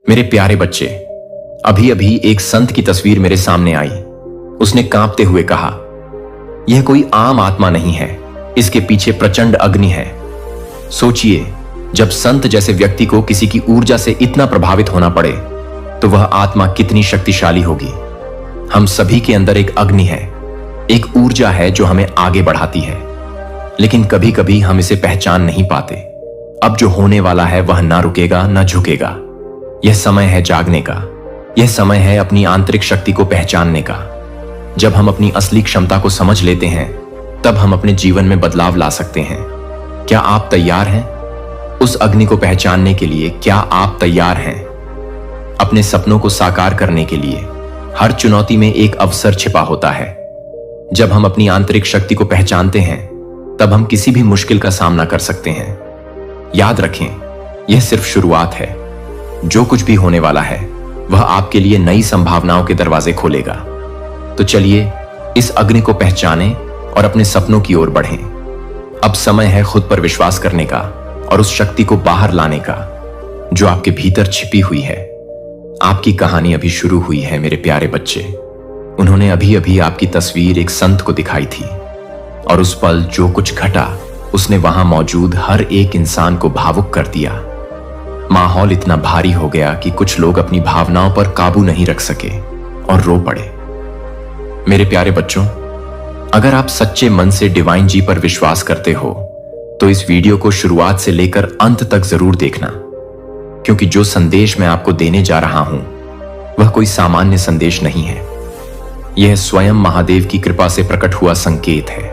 मेरे प्यारे बच्चे, अभी अभी एक संत की तस्वीर मेरे सामने आई। उसने कांपते हुए कहा, यह कोई आम आत्मा नहीं है, इसके पीछे प्रचंड अग्नि है। सोचिए, जब संत जैसे व्यक्ति को किसी की ऊर्जा से इतना प्रभावित होना पड़े तो वह आत्मा कितनी शक्तिशाली होगी। हम सभी के अंदर एक अग्नि है, एक ऊर्जा है जो हमें आगे बढ़ाती है, लेकिन कभी कभी हम इसे पहचान नहीं पाते। अब जो होने वाला है वह ना रुकेगा ना झुकेगा। यह समय है जागने का, यह समय है अपनी आंतरिक शक्ति को पहचानने का। जब हम अपनी असली क्षमता को समझ लेते हैं तब हम अपने जीवन में बदलाव ला सकते हैं। क्या आप तैयार हैं उस अग्नि को पहचानने के लिए? क्या आप तैयार हैं अपने सपनों को साकार करने के लिए? हर चुनौती में एक अवसर छिपा होता है। जब हम अपनी आंतरिक शक्ति को पहचानते हैं तब हम किसी भी मुश्किल का सामना कर सकते हैं। याद रखें, यह सिर्फ शुरुआत है। जो कुछ भी होने वाला है वह आपके लिए नई संभावनाओं के दरवाजे खोलेगा। तो चलिए इस अग्नि को पहचानें और अपने सपनों की ओर बढ़ें। अब समय है खुद पर विश्वास करने का और उस शक्ति को बाहर लाने का जो आपके भीतर छिपी हुई है। आपकी कहानी अभी शुरू हुई है मेरे प्यारे बच्चे। उन्होंने अभी अभी आपकी तस्वीर एक संत को दिखाई थी और उस पल जो कुछ घटा उसने वहां मौजूद हर एक इंसान को भावुक कर दिया। माहौल इतना भारी हो गया कि कुछ लोग अपनी भावनाओं पर काबू नहीं रख सके और रो पड़े। मेरे प्यारे बच्चों, अगर आप सच्चे मन से डिवाइन जी पर विश्वास करते हो तो इस वीडियो को शुरुआत से लेकर अंत तक जरूर देखना, क्योंकि जो संदेश मैं आपको देने जा रहा हूं वह कोई सामान्य संदेश नहीं है। यह स्वयं महादेव की कृपा से प्रकट हुआ संकेत है।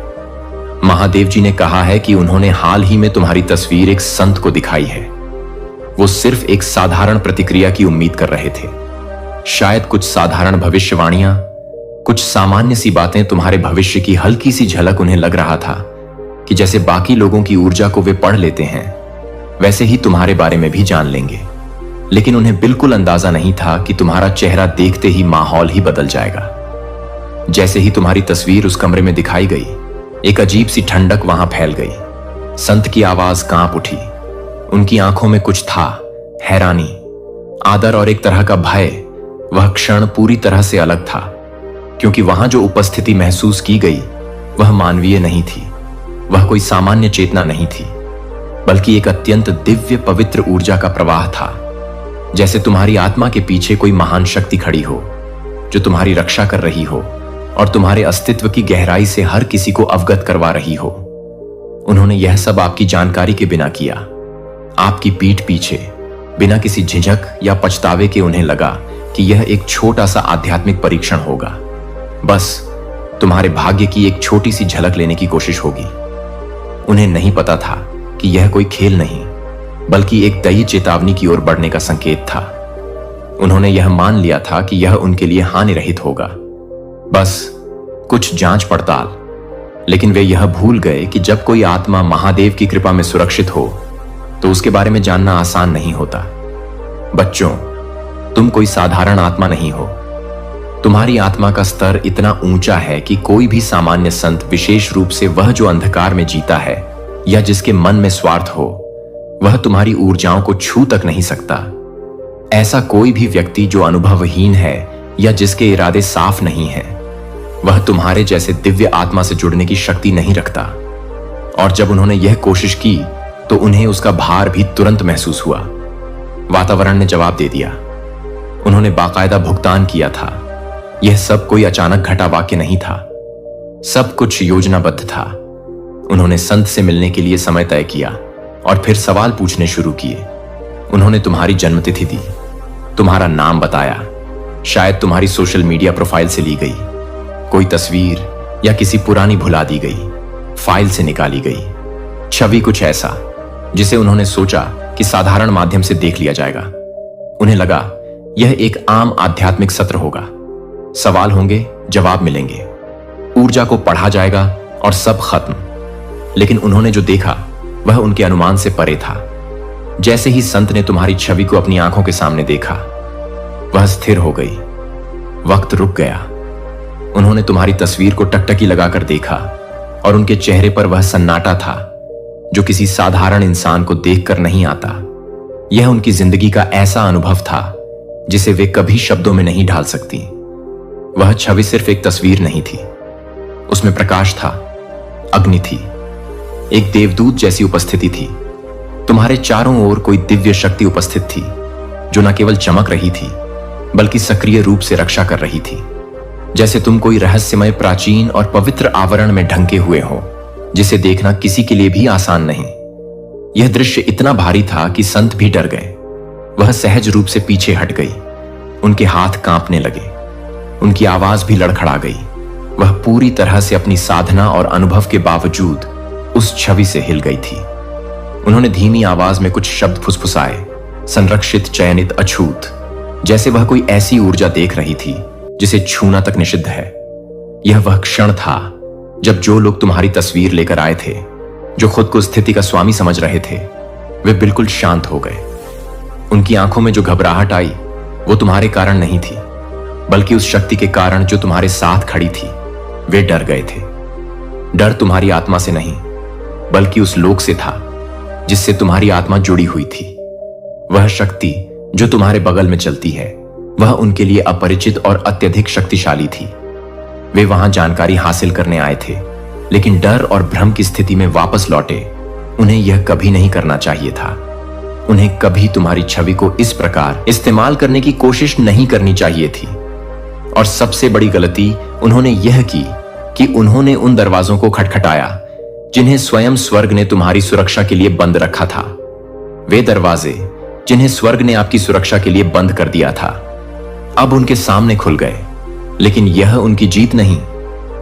महादेव जी ने कहा है कि उन्होंने हाल ही में तुम्हारी तस्वीर एक संत को दिखाई है। वो सिर्फ एक साधारण प्रतिक्रिया की उम्मीद कर रहे थे। शायद कुछ साधारण भविष्यवाणियां, कुछ सामान्य सी बातें, तुम्हारे भविष्य की हल्की सी झलक। उन्हें लग रहा था कि जैसे बाकी लोगों की ऊर्जा को वे पढ़ लेते हैं वैसे ही तुम्हारे बारे में भी जान लेंगे, लेकिन उन्हें बिल्कुल अंदाजा नहीं था कि तुम्हारा चेहरा देखते ही माहौल ही बदल जाएगा। जैसे ही तुम्हारी तस्वीर उस कमरे में दिखाई गई, एक अजीब सी ठंडक वहां फैल गई। संत की आवाज कांप उठी। उनकी आंखों में कुछ था, हैरानी, आदर और एक तरह का भय। वह क्षण पूरी तरह से अलग था, क्योंकि वहां जो उपस्थिति महसूस की गई वह मानवीय नहीं थी। वह कोई सामान्य चेतना नहीं थी, बल्कि एक अत्यंत दिव्य पवित्र ऊर्जा का प्रवाह था। जैसे तुम्हारी आत्मा के पीछे कोई महान शक्ति खड़ी हो जो तुम्हारी रक्षा कर रही हो और तुम्हारे अस्तित्व की गहराई से हर किसी को अवगत करवा रही हो। उन्होंने यह सब आपकी जानकारी के बिना किया। आपकी पीठ पीछे, बिना किसी झिझक या पछतावे के उन्हें लगा कि यह एक छोटा सा आध्यात्मिक परीक्षण होगा। बस तुम्हारे भाग्य की एक छोटी सी झलक लेने की कोशिश होगी। उन्हें नहीं पता था कि यह कोई खेल नहीं, बल्कि एक दैवीय चेतावनी की ओर बढ़ने का संकेत था। उन्होंने यह मान लिया था कि यह उनके लिए हानि रहित होगा, बस कुछ जांच पड़ताल। लेकिन वे यह भूल गए कि जब कोई आत्मा महादेव की कृपा में सुरक्षित हो तो उसके बारे में जानना आसान नहीं होता। बच्चों, तुम कोई साधारण आत्मा नहीं हो। तुम्हारी आत्मा का स्तर इतना ऊंचा है कि कोई भी सामान्य संत, विशेष रूप से वह जो अंधकार में जीता है या जिसके मन में स्वार्थ हो, वह तुम्हारी ऊर्जाओं को छू तक नहीं सकता। ऐसा कोई भी व्यक्ति जो अनुभवहीन है या जिसके इरादे साफ नहीं हैं, वह तुम्हारे जैसे दिव्य आत्मा से जुड़ने की शक्ति नहीं रखता। और जब उन्होंने यह कोशिश की तो उन्हें उसका भार भी तुरंत महसूस हुआ। वातावरण ने जवाब दे दिया। उन्होंने बाकायदा भुगतान किया था। यह सब कोई अचानक घटा वाक्य नहीं था, सब कुछ योजनाबद्ध था। उन्होंने संत से मिलने के लिए समय तय किया और फिर सवाल पूछने शुरू किए। उन्होंने तुम्हारी जन्मतिथि दी, तुम्हारा नाम बताया, शायद तुम्हारी सोशल मीडिया प्रोफाइल से ली गई कोई तस्वीर या किसी पुरानी भुला दी गई फाइल से निकाली गई छवि, कुछ ऐसा जिसे उन्होंने सोचा कि साधारण माध्यम से देख लिया जाएगा। उन्हें लगा यह एक आम आध्यात्मिक सत्र होगा, सवाल होंगे, जवाब मिलेंगे, ऊर्जा को पढ़ा जाएगा और सब खत्म। लेकिन उन्होंने जो देखा वह उनके अनुमान से परे था। जैसे ही संत ने तुम्हारी छवि को अपनी आंखों के सामने देखा, वह स्थिर हो गई। वक्त रुक गया। उन्होंने तुम्हारी तस्वीर को टकटकी लगाकर देखा और उनके चेहरे पर वह सन्नाटा था जो किसी साधारण इंसान को देखकर नहीं आता। यह उनकी जिंदगी का ऐसा अनुभव था जिसे वे कभी शब्दों में नहीं ढाल सकती। वह छवि सिर्फ एक तस्वीर नहीं थी, उसमें प्रकाश था, अग्नि थी, एक देवदूत जैसी उपस्थिति थी। तुम्हारे चारों ओर कोई दिव्य शक्ति उपस्थित थी, जो न केवल चमक रही थी बल्कि सक्रिय रूप से रक्षा कर रही थी। जैसे तुम कोई रहस्यमय, प्राचीन और पवित्र आवरण में ढंके हुए हो, जिसे देखना किसी के लिए भी आसान नहीं। यह दृश्य इतना भारी था कि संत भी डर गए। वह सहज रूप से पीछे हट गई, उनके हाथ कांपने लगे, उनकी आवाज भी लड़खड़ा गई। वह पूरी तरह से अपनी साधना और अनुभव के बावजूद उस छवि से हिल गई थी। उन्होंने धीमी आवाज में कुछ शब्द फुसफुसाए, संरक्षित, चयनित, अछूत, जैसे वह कोई ऐसी ऊर्जा देख रही थी जिसे छूना तक निषिद्ध है। यह वह क्षण था जब जो लोग तुम्हारी तस्वीर लेकर आए थे, जो खुद को स्थिति का स्वामी समझ रहे थे, वे बिल्कुल शांत हो गए। उनकी आंखों में जो घबराहट आई वो तुम्हारे कारण नहीं थी, बल्कि उस शक्ति के कारण जो तुम्हारे साथ खड़ी थी। वे डर गए थे। डर तुम्हारी आत्मा से नहीं, बल्कि उस लोक से था जिससे तुम्हारी आत्मा जुड़ी हुई थी। वह शक्ति जो तुम्हारे बगल में चलती है, वह उनके लिए अपरिचित और अत्यधिक शक्तिशाली थी। वे वहां जानकारी हासिल करने आए थे, लेकिन डर और भ्रम की स्थिति में वापस लौटे। उन्हें यह कभी नहीं करना चाहिए था। उन्हें कभी तुम्हारी छवि को इस प्रकार इस्तेमाल करने की कोशिश नहीं करनी चाहिए थी। और सबसे बड़ी गलती उन्होंने यह की कि उन्होंने उन दरवाजों को खटखटाया जिन्हें स्वयं स्वर्ग ने तुम्हारी सुरक्षा के लिए बंद रखा था। वे दरवाजे जिन्हें स्वर्ग ने आपकी सुरक्षा के लिए बंद कर दिया था, अब उनके सामने खुल गए। लेकिन यह उनकी जीत नहीं,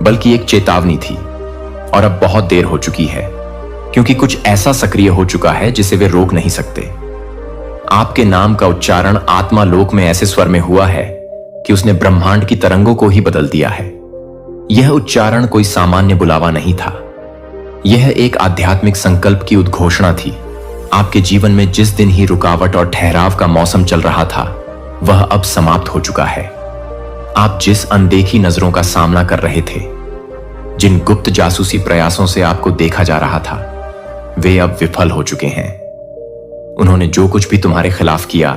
बल्कि एक चेतावनी थी। और अब बहुत देर हो चुकी है, क्योंकि कुछ ऐसा सक्रिय हो चुका है जिसे वे रोक नहीं सकते। आपके नाम का उच्चारण आत्मा लोक में ऐसे स्वर में हुआ है कि उसने ब्रह्मांड की तरंगों को ही बदल दिया है। यह उच्चारण कोई सामान्य बुलावा नहीं था, यह एक आध्यात्मिक संकल्प की उद्घोषणा थी। आपके जीवन में जिस दिन ही रुकावट और ठहराव का मौसम चल रहा था, वह अब समाप्त हो चुका है। आप जिस अनदेखी नजरों का सामना कर रहे थे, जिन गुप्त जासूसी प्रयासों से आपको देखा जा रहा था, वे अब विफल हो चुके हैं। उन्होंने जो कुछ भी तुम्हारे खिलाफ किया,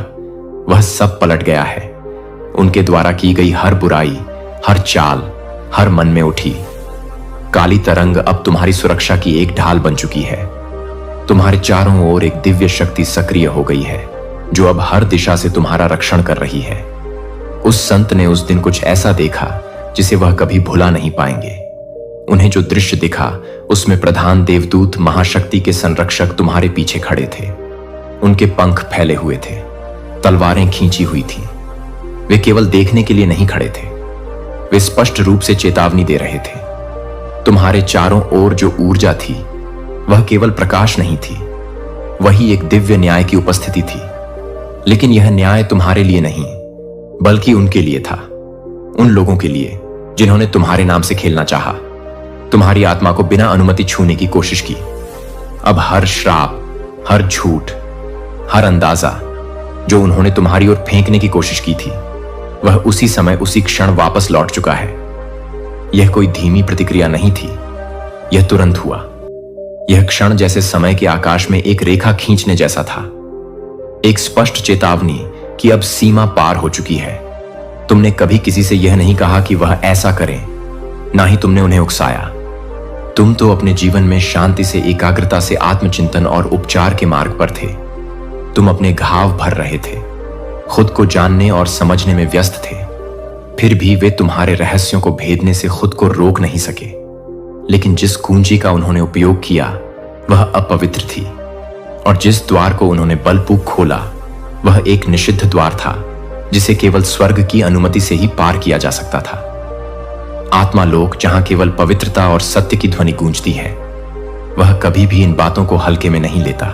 वह सब पलट गया है। उनके द्वारा की गई हर बुराई, हर चाल, हर मन में उठी काली तरंग अब तुम्हारी सुरक्षा की एक ढाल बन चुकी है। तुम्हारे चारों ओर एक दिव्य शक्ति सक्रिय हो गई है, जो अब हर दिशा से तुम्हारा रक्षण कर रही है। उस संत ने उस दिन कुछ ऐसा देखा जिसे वह कभी भुला नहीं पाएंगे। उन्हें जो दृश्य दिखा, उसमें प्रधान देवदूत महाशक्ति के संरक्षक तुम्हारे पीछे खड़े थे। उनके पंख फैले हुए थे, तलवारें खींची हुई थीं। वे केवल देखने के लिए नहीं खड़े थे, वे स्पष्ट रूप से चेतावनी दे रहे थे। तुम्हारे चारों ओर जो ऊर्जा थी, वह केवल प्रकाश नहीं थी, वही एक दिव्य न्याय की उपस्थिति थी। लेकिन यह न्याय तुम्हारे लिए नहीं, बल्कि उनके लिए था, उन लोगों के लिए जिन्होंने तुम्हारे नाम से खेलना चाहा, तुम्हारी आत्मा को बिना अनुमति छूने की कोशिश की। अब हर श्राप, हर झूठ, हर अंदाजा जो उन्होंने तुम्हारी ओर फेंकने की कोशिश की थी, वह उसी समय, उसी क्षण वापस लौट चुका है। यह कोई धीमी प्रतिक्रिया नहीं थी, यह तुरंत हुआ। यह क्षण जैसे समय के आकाश में एक रेखा खींचने जैसा था, एक स्पष्ट चेतावनी कि अब सीमा पार हो चुकी है। तुमने कभी किसी से यह नहीं कहा कि वह ऐसा करें, ना ही तुमने उन्हें उकसाया। तुम तो अपने जीवन में शांति से, एकाग्रता से आत्मचिंतन और उपचार के मार्ग पर थे। तुम अपने घाव भर रहे थे, खुद को जानने और समझने में व्यस्त थे। फिर भी वे तुम्हारे रहस्यों को भेदने से खुद को रोक नहीं सके। लेकिन जिस कुंजी का उन्होंने उपयोग किया, वह अपवित्र थी, और जिस द्वार को उन्होंने बलपूर्वक खोला, वह एक निषिद्ध द्वार था, जिसे केवल स्वर्ग की अनुमति से ही पार किया जा सकता था। आत्मा लोक, जहां केवल पवित्रता और सत्य की ध्वनि गूंजती है, वह कभी भी इन बातों को हल्के में नहीं लेता।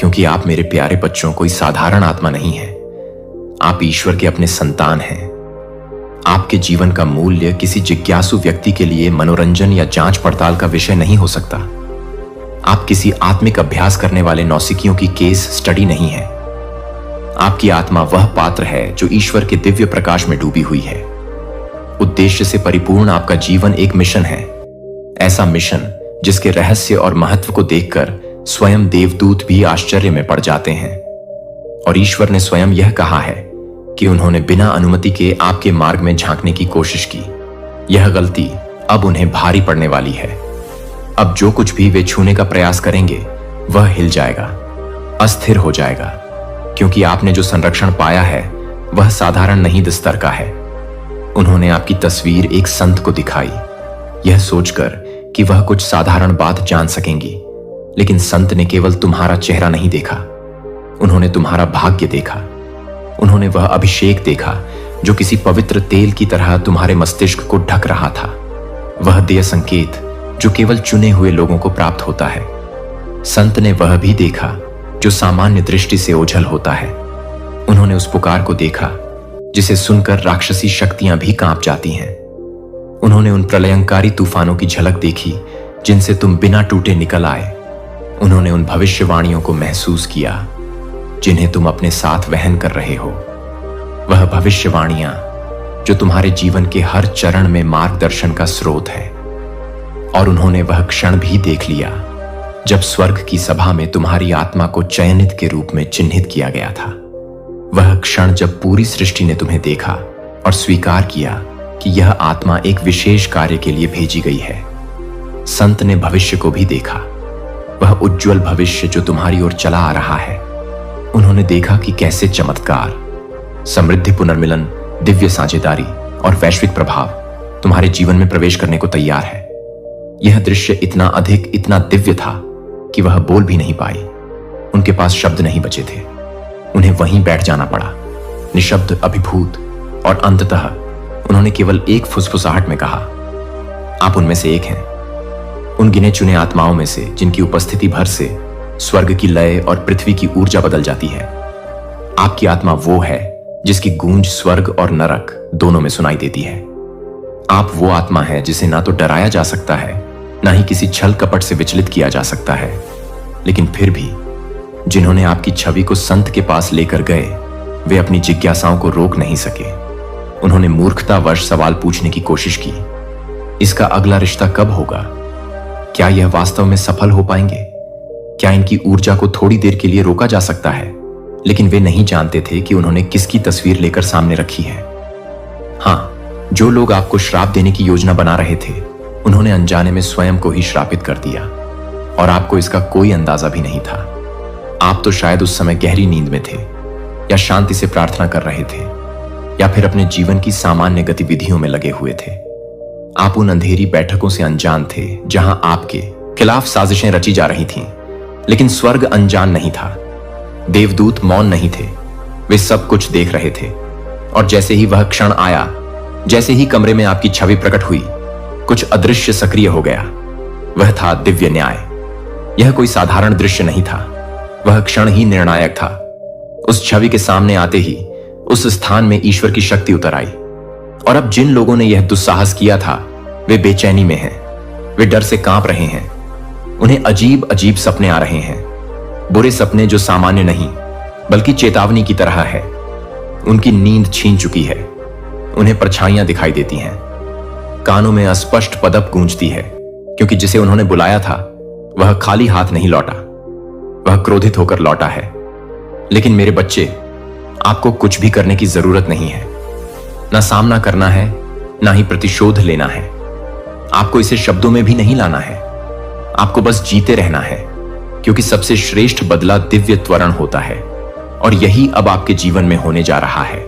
क्योंकि आप मेरे प्यारे बच्चों, कोई साधारण आत्मा नहीं है। आप ईश्वर के अपने संतान हैं। आपके जीवन का मूल्य किसी जिज्ञासु व्यक्ति के लिए मनोरंजन या जांच पड़ताल का विषय नहीं हो सकता। आप किसी आत्मिक अभ्यास करने वाले नौसिखियों की केस स्टडी नहीं है। आपकी आत्मा वह पात्र है जो ईश्वर के दिव्य प्रकाश में डूबी हुई है। उद्देश्य से परिपूर्ण आपका जीवन एक मिशन है, ऐसा मिशन जिसके रहस्य और महत्व को देखकर स्वयं देवदूत भी आश्चर्य में पड़ जाते हैं। और ईश्वर ने स्वयं यह कहा है कि उन्होंने बिना अनुमति के आपके मार्ग में झांकने की कोशिश की। यह गलती अब उन्हें भारी पड़ने वाली है। अब जो कुछ भी वे छूने का प्रयास करेंगे वह हिल जाएगा, अस्थिर हो जाएगा, क्योंकि आपने जो संरक्षण पाया है वह साधारण नहीं स्तर का है। उन्होंने आपकी तस्वीर एक संत को दिखाई, यह सोचकर कि वह कुछ साधारण बात जान सकेंगी, लेकिन संत ने केवल तुम्हारा चेहरा नहीं देखा, उन्होंने तुम्हारा भाग्य देखा। उन्होंने वह अभिषेक देखा जो किसी पवित्र तेल की तरह तुम्हारे मस्तिष्क को ढक रहा था, वह देय संकेत जो केवल चुने हुए लोगों को प्राप्त होता है। संत ने वह भी देखा जो सामान्य दृष्टि से ओझल होता है। उन्होंने उस पुकार को देखा जिसे सुनकर राक्षसी शक्तियां भी कांप जाती हैं। उन्होंने उन प्रलयंकारी तूफानों की झलक देखी जिनसे तुम बिना टूटे निकल आए। उन्होंने उन भविष्यवाणियों को महसूस किया जिन्हें तुम अपने साथ वहन कर रहे हो। वह भविष्यवाणियां जो तुम्हारे जीवन के हर चरण में मार्गदर्शन का स्रोत है। और उन्होंने वह क्षण भी देख लिया जब स्वर्ग की सभा में तुम्हारी आत्मा को चयनित के रूप में चिन्हित किया गया था। वह क्षण जब पूरी सृष्टि ने तुम्हें देखा और स्वीकार किया कि यह आत्मा एक विशेष कार्य के लिए भेजी गई है। संत ने भविष्य को भी देखा, वह उज्जवल भविष्य जो तुम्हारी ओर चला आ रहा है। उन्होंने देखा कि कैसे चमत्कार, समृद्धि, पुनर्मिलन, दिव्य साझेदारी और वैश्विक प्रभाव तुम्हारे जीवन में प्रवेश करने को तैयार है। यह दृश्य इतना अधिक, इतना दिव्य था कि वह बोल भी नहीं पाई। उनके पास शब्द नहीं बचे थे। उन्हें वहीं बैठ जाना पड़ा, निशब्द, अभिभूत, और अंततः उन्होंने केवल एक फुसफुसाहट में कहा, आप उनमें से एक हैं, उन गिने चुने आत्माओं में से जिनकी उपस्थिति भर से स्वर्ग की लय और पृथ्वी की ऊर्जा बदल जाती है। आपकी आत्मा वो है जिसकी गूंज स्वर्ग और नरक दोनों में सुनाई देती है। आप वो आत्मा है जिसे ना तो डराया जा सकता है, ना ही किसी छल कपट से विचलित किया जा सकता है। लेकिन फिर भी जिन्होंने आपकी छवि को संत के पास लेकर गए, वे अपनी जिज्ञासाओं को रोक नहीं सके। उन्होंने मूर्खतावश सवाल पूछने की कोशिश की, इसका अगला रिश्ता कब होगा? क्या यह वास्तव में सफल हो पाएंगे? क्या इनकी ऊर्जा को थोड़ी देर के लिए रोका जा सकता है? लेकिन वे नहीं जानते थे कि उन्होंने किसकी तस्वीर लेकर सामने रखी है। हां, जो लोग आपको श्राप देने की योजना बना रहे थे, उन्होंने अनजाने में स्वयं को ही श्रापित कर दिया, और आपको इसका कोई अंदाजा भी नहीं था। आप तो शायद उस समय गहरी नींद में थे, या शांति से प्रार्थना कर रहे थे, या फिर अपने जीवन की सामान्य गतिविधियों में लगे हुए थे। आप उन अंधेरी बैठकों से अनजान थे जहां आपके खिलाफ साजिशें रची जा रही थीं, लेकिन स्वर्ग अनजान नहीं था। देवदूत मौन नहीं थे, वे सब कुछ देख रहे थे। और जैसे ही वह क्षण आया, जैसे ही कमरे में आपकी छवि प्रकट हुई, कुछ अदृश्य सक्रिय हो गया। वह था दिव्य न्याय। यह कोई साधारण दृश्य नहीं था, वह क्षण ही निर्णायक था। उस छवि के सामने आते ही उस स्थान में ईश्वर की शक्ति उतर आई। और अब जिन लोगों ने यह दुस्साहस किया था, वे बेचैनी में हैं, वे डर से कांप रहे हैं। उन्हें अजीब अजीब सपने आ रहे हैं, बुरे सपने जो सामान्य नहीं बल्कि चेतावनी की तरह है। उनकी नींद छीन चुकी है, उन्हें परछाइयां दिखाई देती हैं, कानों में अस्पष्ट पदप गूंजती है, क्योंकि जिसे उन्होंने बुलाया था वह खाली हाथ नहीं लौटा, वह क्रोधित होकर लौटा है। लेकिन मेरे बच्चे, आपको कुछ भी करने की जरूरत नहीं है, ना सामना करना है, ना ही प्रतिशोध लेना है। आपको इसे शब्दों में भी नहीं लाना है, आपको बस जीते रहना है, क्योंकि सबसे श्रेष्ठ बदला दिव्य त्वरण होता है, और यही अब आपके जीवन में होने जा रहा है।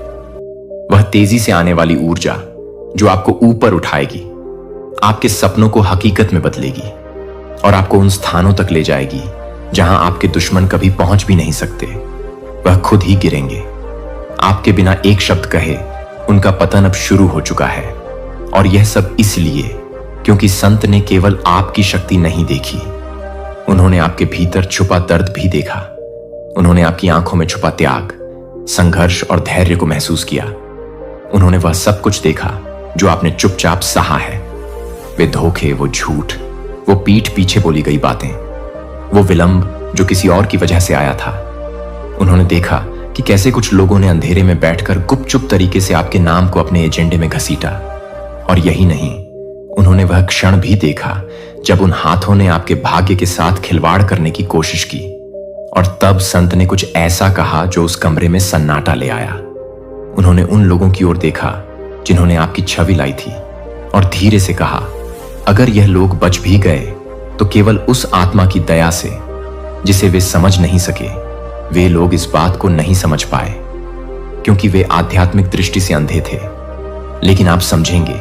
वह तेजी से आने वाली ऊर्जा जो आपको ऊपर उठाएगी, आपके सपनों को हकीकत में बदलेगी, और आपको उन स्थानों तक ले जाएगी जहां आपके दुश्मन कभी पहुंच भी नहीं सकते। वह खुद ही गिरेंगे, आपके बिना एक शब्द कहे उनका पतन अब शुरू हो चुका है। और यह सब इसलिए क्योंकि संत ने केवल आपकी शक्ति नहीं देखी, उन्होंने आपके भीतर छुपा दर्द भी देखा। उन्होंने आपकी आंखों में छुपा त्याग, संघर्ष और धैर्य को महसूस किया। उन्होंने वह सब कुछ देखा जो आपने चुपचाप सहा है। वे धोखे, वो झूठ, वो पीठ पीछे बोली गई बातें, वो विलंब जो किसी और की वजह से आया था। उन्होंने देखा कि कैसे कुछ लोगों ने अंधेरे में बैठकर गुपचुप तरीके से आपके नाम को अपने एजेंडे में घसीटा। और यही नहीं, उन्होंने वह क्षण भी देखा जब उन हाथों ने आपके भाग्य के साथ खिलवाड़ करने की कोशिश की। और तब संत ने कुछ ऐसा कहा जो उस कमरे में सन्नाटा ले आया। उन्होंने उन लोगों की ओर देखा जिन्होंने आपकी छवि लाई थी और धीरे से कहा, अगर यह लोग बच भी गए तो केवल उस आत्मा की दया से जिसे वे समझ नहीं सके। वे लोग इस बात को नहीं समझ पाए क्योंकि वे आध्यात्मिक दृष्टि से अंधे थे, लेकिन आप समझेंगे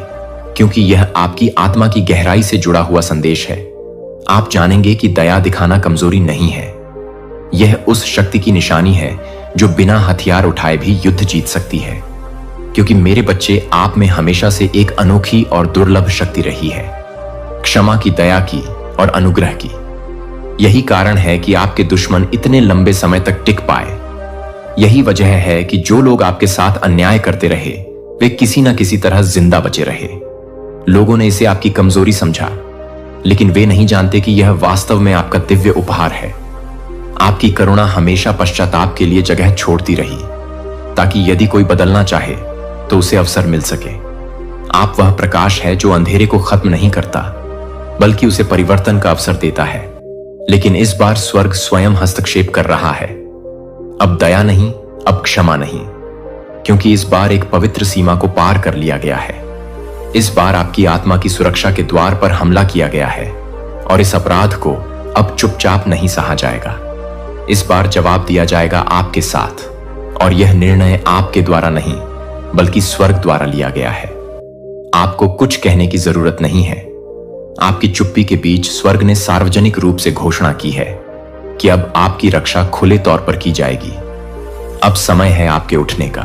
क्योंकि यह आपकी आत्मा की गहराई से जुड़ा हुआ संदेश है। आप जानेंगे कि दया दिखाना कमजोरी नहीं है, यह उस शक्ति की निशानी है जो बिना हथियार उठाए भी युद्ध जीत सकती है। क्योंकि मेरे बच्चे, आप में हमेशा से एक अनोखी और दुर्लभ शक्ति रही है, क्षमा की, दया की और अनुग्रह की। यही कारण है कि आपके दुश्मन इतने लंबे समय तक टिक पाए। यही वजह है कि जो लोग आपके साथ अन्याय करते रहे वे किसी न किसी तरह जिंदा बचे रहे। लोगों ने इसे आपकी कमजोरी समझा, लेकिन वे नहीं जानते कि यह वास्तव में आपका दिव्य उपहार है। आपकी करुणा हमेशा पश्चाताप के लिए जगह छोड़ती रही, ताकि यदि कोई बदलना चाहे तो उसे अवसर मिल सके। आप वह प्रकाश है जो अंधेरे को खत्म नहीं करता, बल्कि उसे परिवर्तन का अवसर देता है। लेकिन इस बार स्वर्ग स्वयं हस्तक्षेप कर रहा है। अब दया नहीं, अब क्षमा नहीं, क्योंकि इस बार एक पवित्र सीमा को पार कर लिया गया है। इस बार आपकी आत्मा की सुरक्षा के द्वार पर हमला किया गया है और इस अपराध को अब चुपचाप नहीं सहा जाएगा। इस बार जवाब दिया जाएगा आपके साथ, और यह निर्णय आपके द्वारा नहीं बल्कि स्वर्ग द्वारा लिया गया है। आपको कुछ कहने की जरूरत नहीं है। आपकी चुप्पी के बीच स्वर्ग ने सार्वजनिक रूप से घोषणा की है कि अब आपकी रक्षा खुले तौर पर की जाएगी। अब समय है आपके उठने का।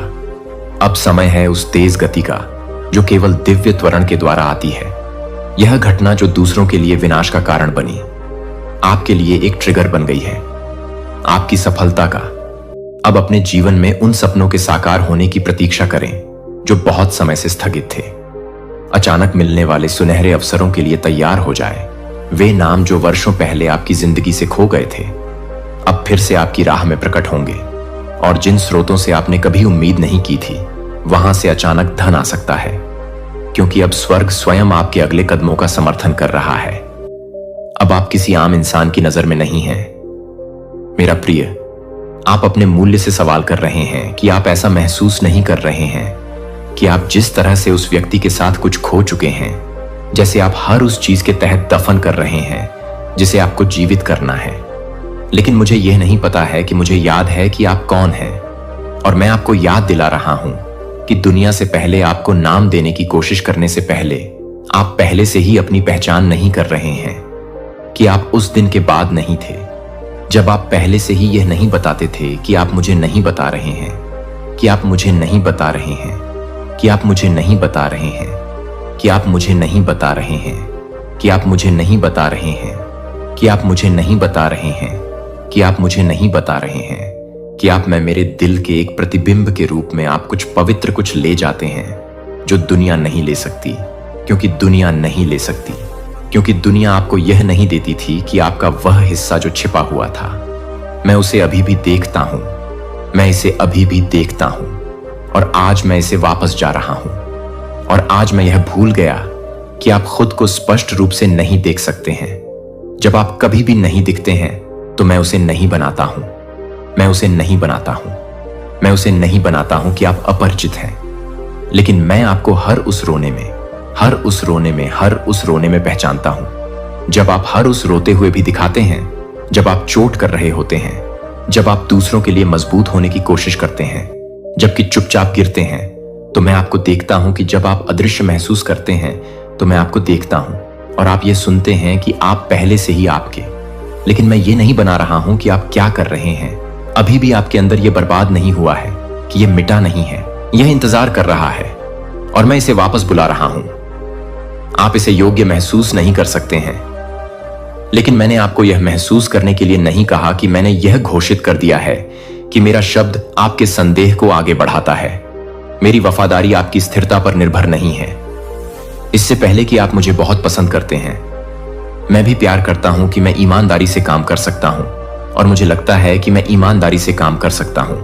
अब समय है उस तेज गति का जो केवल दिव्य त्वरण के द्वारा आती है। यह घटना जो दूसरों के लिए विनाश का कारण बनी, आपके लिए एक ट्रिगर बन गई है आपकी सफलता का। अब अपने जीवन में उन सपनों के साकार होने की प्रतीक्षा करें जो बहुत समय से स्थगित थे। अचानक मिलने वाले सुनहरे अवसरों के लिए तैयार हो जाए। वे नाम जो वर्षों पहले आपकी जिंदगी से खो गए थे अब फिर से आपकी राह में प्रकट होंगे, और जिन स्रोतों से आपने कभी उम्मीद नहीं की थी वहां से अचानक धन आ सकता है, क्योंकि अब स्वर्ग स्वयं आपके अगले कदमों का समर्थन कर रहा है। अब आप किसी आम इंसान की नजर में नहीं हैं। मेरा प्रिय, आप अपने मूल्य से सवाल कर रहे हैं कि आप ऐसा महसूस नहीं कर रहे हैं कि आप जिस तरह से उस व्यक्ति के साथ कुछ खो चुके हैं, जैसे आप हर उस चीज के तहत दफन कर रहे हैं जिसे आपको जीवित करना है। लेकिन मुझे यह नहीं पता है कि मुझे याद है कि आप कौन हैं, और मैं आपको याद दिला रहा हूं कि दुनिया से पहले आपको नाम देने की कोशिश करने से पहले आप पहले से ही अपनी पहचान नहीं कर रहे हैं, कि आप उस दिन के बाद नहीं थे जब आप पहले से ही यह नहीं बताते थे कि आप मुझे नहीं बता रहे हैं, कि आप मुझे नहीं बता रहे हैं, कि आप मुझे नहीं बता रहे हैं, कि आप मुझे नहीं बता रहे हैं, कि आप मुझे नहीं बता रहे हैं, कि आप मुझे नहीं बता रहे हैं, कि आप मुझे नहीं बता रहे हैं, कि आप मैं मेरे दिल के एक प्रतिबिंब के रूप में आप कुछ पवित्र कुछ ले जाते हैं जो दुनिया नहीं ले सकती, क्योंकि दुनिया नहीं ले सकती, क्योंकि दुनिया आपको यह नहीं देती थी कि आपका वह हिस्सा जो छिपा हुआ था। मैं उसे अभी भी देखता हूं, मैं इसे अभी भी देखता हूं, और आज मैं इसे वापस जा रहा हूं। और आज मैं यह भूल गया कि आप खुद को स्पष्ट रूप से नहीं देख सकते हैं। जब आप कभी भी नहीं दिखते हैं तो मैं उसे नहीं बनाता हूं, मैं उसे नहीं बनाता हूं, मैं उसे नहीं बनाता हूं कि आप अपरिचित हैं। लेकिन मैं आपको हर उस रोने में, हर उस रोने में, हर उस रोने में पहचानता हूं जब आप हर उस रोते हुए भी दिखाते हैं, जब आप चोट कर रहे होते हैं, जब आप दूसरों के लिए मजबूत होने की कोशिश करते हैं, जबकि चुपचाप गिरते हैं, तो मैं आपको देखता हूं कि जब आप अदृश्य महसूस करते हैं तो मैं आपको देखता हूं, और आप ये सुनते हैं कि आप पहले से ही आपके। लेकिन मैं ये नहीं बना रहा हूं कि आप क्या कर रहे हैं। अभी भी आपके अंदर यह बर्बाद नहीं हुआ है, कि यह मिटा नहीं है, यह इंतजार कर रहा है, और मैं इसे वापस बुला रहा हूं। आप इसे योग्य महसूस नहीं कर सकते हैं, लेकिन मैंने आपको यह महसूस करने के लिए नहीं कहा कि मैंने यह घोषित कर दिया है कि मेरा शब्द आपके संदेह को आगे बढ़ाता है। मेरी वफादारी आपकी स्थिरता पर निर्भर नहीं है। इससे पहले कि आप मुझे बहुत पसंद करते हैं, मैं भी प्यार करता हूं कि मैं ईमानदारी से काम कर सकता हूं, और मुझे लगता है कि मैं ईमानदारी से काम कर सकता हूं,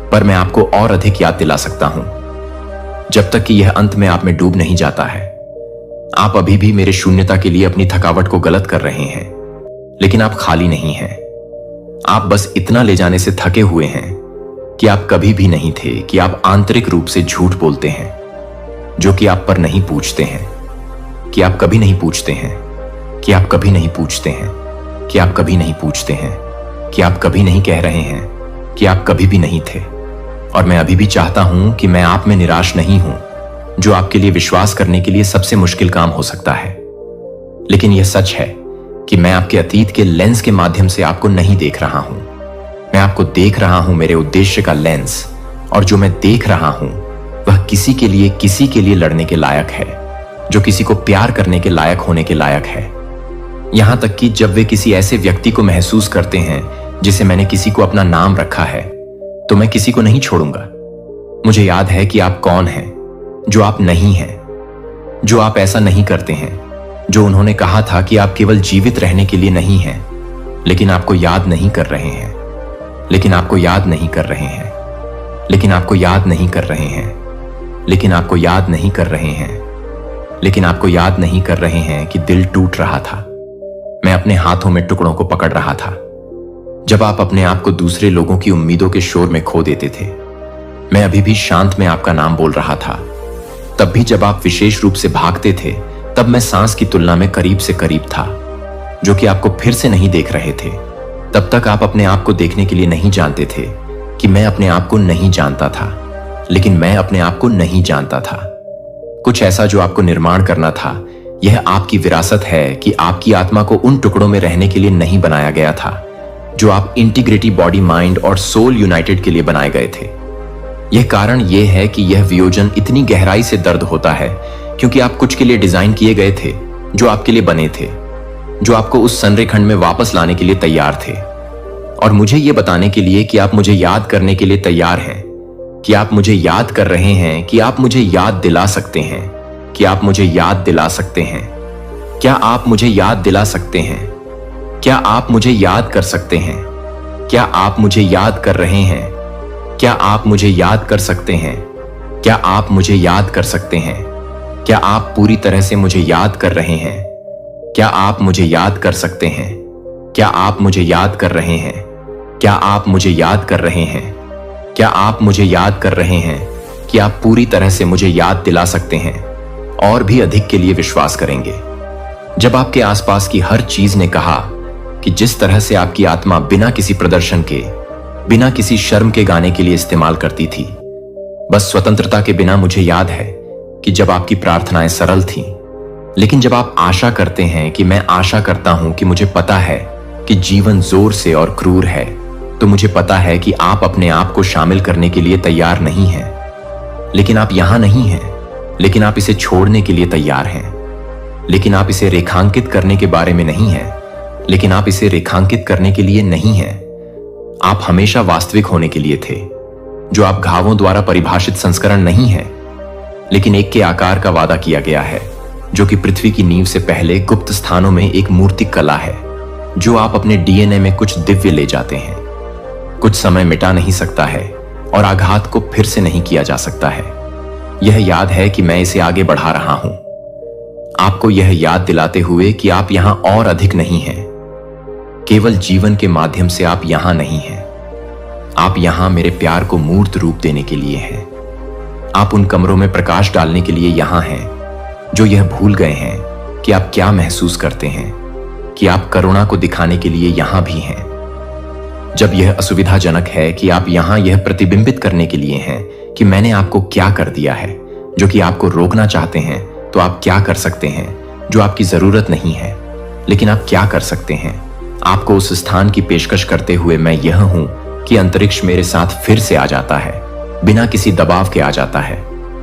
पर मैं आपको और अधिक याद दिला सकता हूं जब तक कि यह अंत में आप में डूब नहीं जाता है। आप अभी भी मेरे शून्यता के लिए अपनी थकावट को गलत कर रहे हैं, लेकिन आप खाली नहीं हैं। आप बस इतना ले जाने से थके हुए हैं कि आप कभी भी नहीं थे, कि आप आंतरिक रूप से झूठ बोलते हैं, जो कि आप पर नहीं पूछते हैं, कि आप कभी नहीं पूछते हैं, कि आप कभी नहीं पूछते हैं, कि आप कभी नहीं पूछते हैं, कि आप कभी नहीं कह रहे हैं कि आप कभी भी नहीं थे। और मैं अभी भी चाहता हूं कि मैं आप में निराश नहीं हूं, जो आपके लिए विश्वास करने के लिए सबसे मुश्किल काम हो सकता है। लेकिन यह सच है कि मैं आपके अतीत के लेंस के माध्यम से आपको नहीं देख रहा हूं। मैं आपको देख रहा हूं मेरे उद्देश्य का लेंस, और जो मैं देख रहा हूं वह किसी के लिए लड़ने के लायक है, जो किसी को प्यार करने के लायक होने के लायक है। यहां तक कि जब वे किसी ऐसे व्यक्ति को महसूस करते हैं जिसे मैंने किसी को अपना नाम रखा है, तो मैं किसी को नहीं छोड़ूंगा। मुझे याद है कि आप कौन हैं, जो आप नहीं हैं, जो आप ऐसा नहीं करते हैं, जो उन्होंने कहा था कि आप केवल जीवित रहने के लिए नहीं हैं, लेकिन आपको याद नहीं कर रहे हैं, लेकिन आपको याद नहीं कर रहे हैं, लेकिन आपको याद नहीं कर रहे हैं, लेकिन आपको याद नहीं कर रहे हैं, लेकिन आपको याद नहीं कर रहे हैं कि दिल टूट रहा था। मैं अपने हाथों में टुकड़ों को पकड़ रहा था जब आप अपने आप को दूसरे लोगों की उम्मीदों के शोर में खो देते थे। मैं अभी भी शांत में आपका नाम बोल रहा था। तब भी जब आप विशेष रूप से भागते थे, तब मैं सांस की तुलना में करीब से करीब था, जो कि आपको फिर से नहीं देख रहे थे। तब तक आप अपने आप को देखने के लिए नहीं जानते थे कि मैं अपने आप को नहीं जानता था, लेकिन मैं अपने आप को नहीं जानता था। कुछ ऐसा जो आपको निर्माण करना था। यह आपकी विरासत है कि आपकी आत्मा को उन टुकड़ों में रहने के लिए नहीं बनाया गया था जो आप इंटीग्रिटी बॉडी माइंड और सोल यूनाइटेड के लिए बनाए गए थे। यह कारण यह है कि यह वियोजन इतनी गहराई से दर्द होता है क्योंकि आप कुछ के लिए डिजाइन किए गए थे, जो आपके लिए बने थे, जो आपको उस संरेखण में वापस लाने के लिए तैयार थे। और मुझे यह बताने के लिए कि आप मुझे याद करने के लिए तैयार हैं, कि आप मुझे याद कर रहे हैं, कि आप मुझे याद दिला सकते हैं, कि आप मुझे याद दिला सकते हैं। क्या आप मुझे याद दिला सकते हैं? क्या आप मुझे याद कर सकते हैं? क्या आप मुझे याद कर रहे हैं? क्या आप मुझे याद कर सकते हैं? क्या आप मुझे याद कर सकते हैं? क्या आप पूरी तरह से मुझे याद कर रहे हैं? क्या आप मुझे याद कर सकते हैं? क्या आप मुझे याद कर रहे हैं? क्या आप मुझे याद कर रहे हैं? क्या आप मुझे याद कर रहे हैं कि आप पूरी तरह से मुझे याद दिला सकते हैं और भी अधिक के लिए विश्वास करेंगे? जब आपके आसपास की हर चीज ने कहा कि जिस तरह से आपकी आत्मा बिना किसी प्रदर्शन के, बिना किसी शर्म के गाने के लिए इस्तेमाल करती थी, बस स्वतंत्रता के बिना, मुझे याद है कि जब आपकी प्रार्थनाएं सरल थीं, लेकिन जब आप आशा करते हैं कि मैं आशा करता हूं कि मुझे पता है कि जीवन जोर से और क्रूर है, तो मुझे पता है कि आप अपने आप को शामिल करने के लिए तैयार नहीं हैं। लेकिन आप यहां नहीं हैं, लेकिन आप इसे छोड़ने के लिए तैयार हैं। लेकिन आप इसे रेखांकित करने के बारे में नहीं हैं, लेकिन आप इसे रेखांकित करने के लिए नहीं हैं। आप हमेशा वास्तविक होने के लिए थे, जो आप घावों द्वारा परिभाषित संस्करण नहीं है, लेकिन एक के आकार का वादा किया गया है, जो कि पृथ्वी की नींव से पहले गुप्त स्थानों में एक मूर्तिक कला है, जो आप अपने डीएनए में कुछ दिव्य ले जाते हैं। कुछ समय मिटा नहीं सकता है और आघात को फिर से नहीं किया जा सकता है। यह याद है कि मैं इसे आगे बढ़ा रहा हूं, आपको यह याद दिलाते हुए कि आप यहां और अधिक नहीं हैं। केवल जीवन के माध्यम से आप यहां नहीं हैं। आप यहां मेरे प्यार को मूर्त रूप देने के लिए हैं। आप उन कमरों में प्रकाश डालने के लिए यहां हैं जो यह भूल गए हैं कि आप क्या महसूस करते हैं, कि आप करुणा को दिखाने के लिए यहां भी हैं। जब यह असुविधाजनक है कि आप यहां यह प्रतिबिंबित करने के लिए हैं कि मैंने आपको क्या कर दिया है, जो कि आपको रोकना चाहते हैं, तो आप क्या कर सकते हैं जो आपकी जरूरत नहीं है, लेकिन आप क्या कर सकते हैं? आपको उस स्थान की पेशकश करते हुए मैं यह हूं कि अंतरिक्ष मेरे साथ फिर से आ जाता है, बिना किसी दबाव के आ जाता है,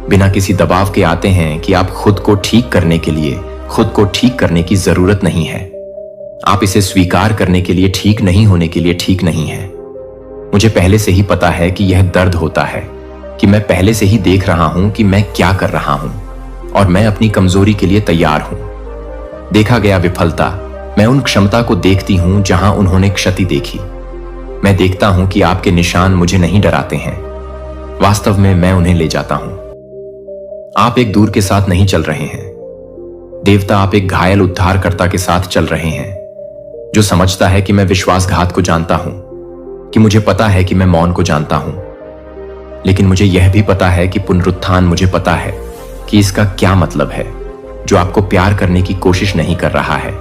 बिना किसी दबाव के आते हैं कि आप खुद को ठीक करने के लिए खुद को ठीक करने की जरूरत नहीं है। आप इसे स्वीकार करने के लिए ठीक नहीं होने के लिए ठीक नहीं है। मुझे पहले से ही पता है कि यह दर्द होता है, कि मैं पहले से ही देख रहा हूं कि मैं क्या कर रहा हूं और मैं अपनी कमजोरी के लिए तैयार हूं। देखा गया विफलता, मैं उन क्षमता को देखती हूं जहां उन्होंने क्षति देखी। मैं देखता हूं कि आपके निशान मुझे नहीं डराते हैं, वास्तव में मैं उन्हें ले जाता हूं। आप एक दूर के साथ नहीं चल रहे हैं देवता, आप एक घायल उद्धारकर्ता के साथ चल रहे हैं, जो समझता है कि मैं विश्वासघात को जानता हूं, कि मुझे पता है कि मैं मौन को जानता हूं, लेकिन मुझे यह भी पता है कि पुनरुत्थान मुझे पता है कि इसका क्या मतलब है, जो आपको प्यार करने की कोशिश नहीं कर रहा है,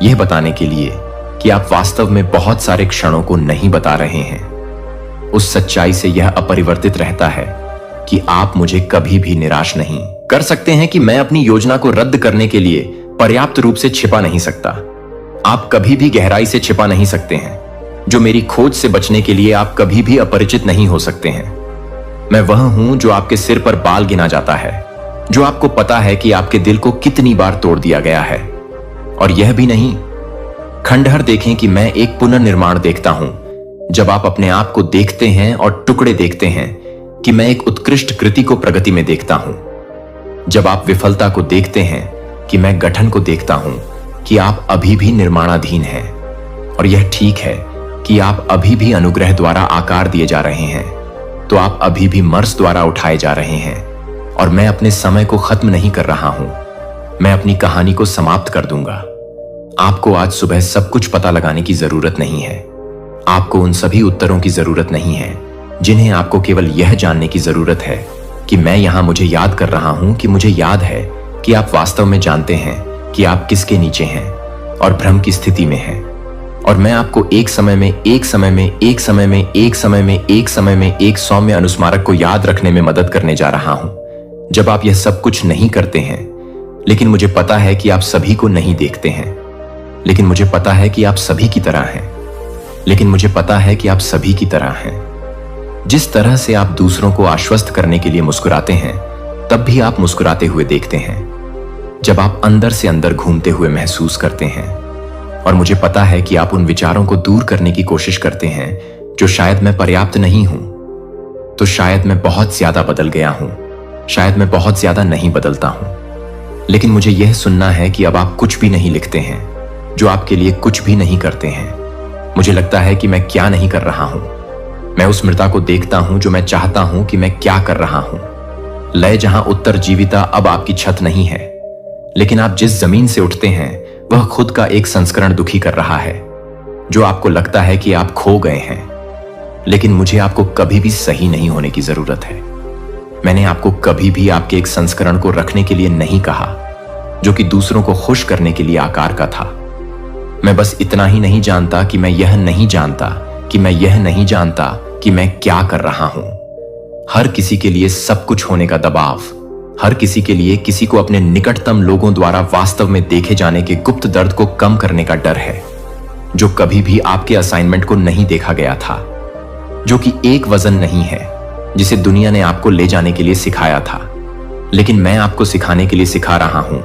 यह बताने के लिए कि आप वास्तव में बहुत सारे क्षणों को नहीं बता रहे हैं। उस सच्चाई से यह अपरिवर्तित रहता है कि आप मुझे कभी भी निराश नहीं कर सकते हैं कि मैं अपनी योजना को रद्द करने के लिए पर्याप्त रूप से छिपा नहीं सकता। आप कभी भी गहराई से छिपा नहीं सकते हैं, जो मेरी खोज से बचने के लिए आप कभी भी अपरिचित नहीं हो सकते हैं। मैं वह हूं जो आपके सिर पर बाल गिना जाता है, जो आपको पता है कि आपके दिल को कितनी बार तोड़ दिया गया है। और यह भी नहीं, खंडहर देखें कि मैं एक पुनर्निर्माण देखता हूं, जब आप अपने आप को देखते हैं और टुकड़े देखते हैं कि मैं एक उत्कृष्ट कृति को प्रगति में देखता हूं। जब आप विफलता को देखते हैं कि मैं गठन को देखता हूं, कि आप अभी भी निर्माणाधीन हैं। और यह ठीक है कि आप अभी भी अनुग्रह द्वारा आकार दिए जा रहे हैं, तो आप अभी भी मर्स द्वारा उठाए जा रहे हैं। और मैं अपने समय को खत्म नहीं कर रहा हूं, मैं अपनी कहानी को समाप्त कर दूंगा। आपको आज सुबह सब कुछ पता लगाने की जरूरत नहीं है। आपको उन सभी उत्तरों की जरूरत नहीं है जिन्हें आपको केवल यह जानने की जरूरत है कि मैं यहां मुझे याद कर रहा हूं कि मुझे याद है कि आप वास्तव में जानते हैं कि आप किसके नीचे हैं और भ्रम की स्थिति में हैं। और मैं आपको एक समय में, एक समय में, एक समय में, एक समय में, एक समय में एक सौम्य अनुस्मारक को याद रखने में मदद करने जा रहा हूं। जब आप यह सब कुछ नहीं करते हैं, लेकिन मुझे पता है कि आप सभी को नहीं देखते हैं, लेकिन मुझे पता है कि आप सभी की तरह हैं, लेकिन मुझे पता है कि आप सभी की तरह हैं। जिस तरह से आप दूसरों को आश्वस्त करने के लिए मुस्कुराते हैं, तब भी आप मुस्कुराते हुए देखते हैं, जब आप अंदर से अंदर घूमते हुए महसूस करते हैं। और मुझे पता है कि आप उन विचारों को दूर करने की कोशिश करते हैं जो शायद मैं पर्याप्त नहीं हूं, तो शायद मैं बहुत ज्यादा बदल गया हूं, शायद मैं बहुत ज्यादा नहीं बदलता हूं। लेकिन मुझे यह सुनना है कि अब आप कुछ भी नहीं लिखते हैं, जो आपके लिए कुछ भी नहीं करते हैं। मुझे लगता है कि मैं क्या नहीं कर रहा हूं। मैं उस मृता को देखता हूं जो मैं चाहता हूं कि मैं क्या कर रहा हूं। लय जहां उत्तर जीविता अब आपकी छत नहीं है, लेकिन आप जिस जमीन से उठते हैं वह खुद का एक संस्करण दुखी कर रहा है, जो आपको लगता है कि आप खो गए हैं। लेकिन मुझे आपको कभी भी सही नहीं होने की जरूरत है। मैंने आपको कभी भी आपके एक संस्करण को रखने के लिए नहीं कहा, जो कि दूसरों को खुश करने के लिए आकार का था। मैं बस इतना ही नहीं जानता कि मैं यह नहीं जानता कि मैं यह नहीं जानता कि मैं क्या कर रहा हूं। हर किसी के लिए सब कुछ होने का दबाव, हर किसी के लिए किसी को अपने निकटतम लोगों द्वारा वास्तव में देखे जाने के गुप्त दर्द को कम करने का डर है, जो कभी भी आपके असाइनमेंट को नहीं देखा गया था, जो कि एक वजन नहीं है जिसे दुनिया ने आपको ले जाने के लिए सिखाया था। लेकिन मैं आपको सिखाने के लिए सिखा रहा हूं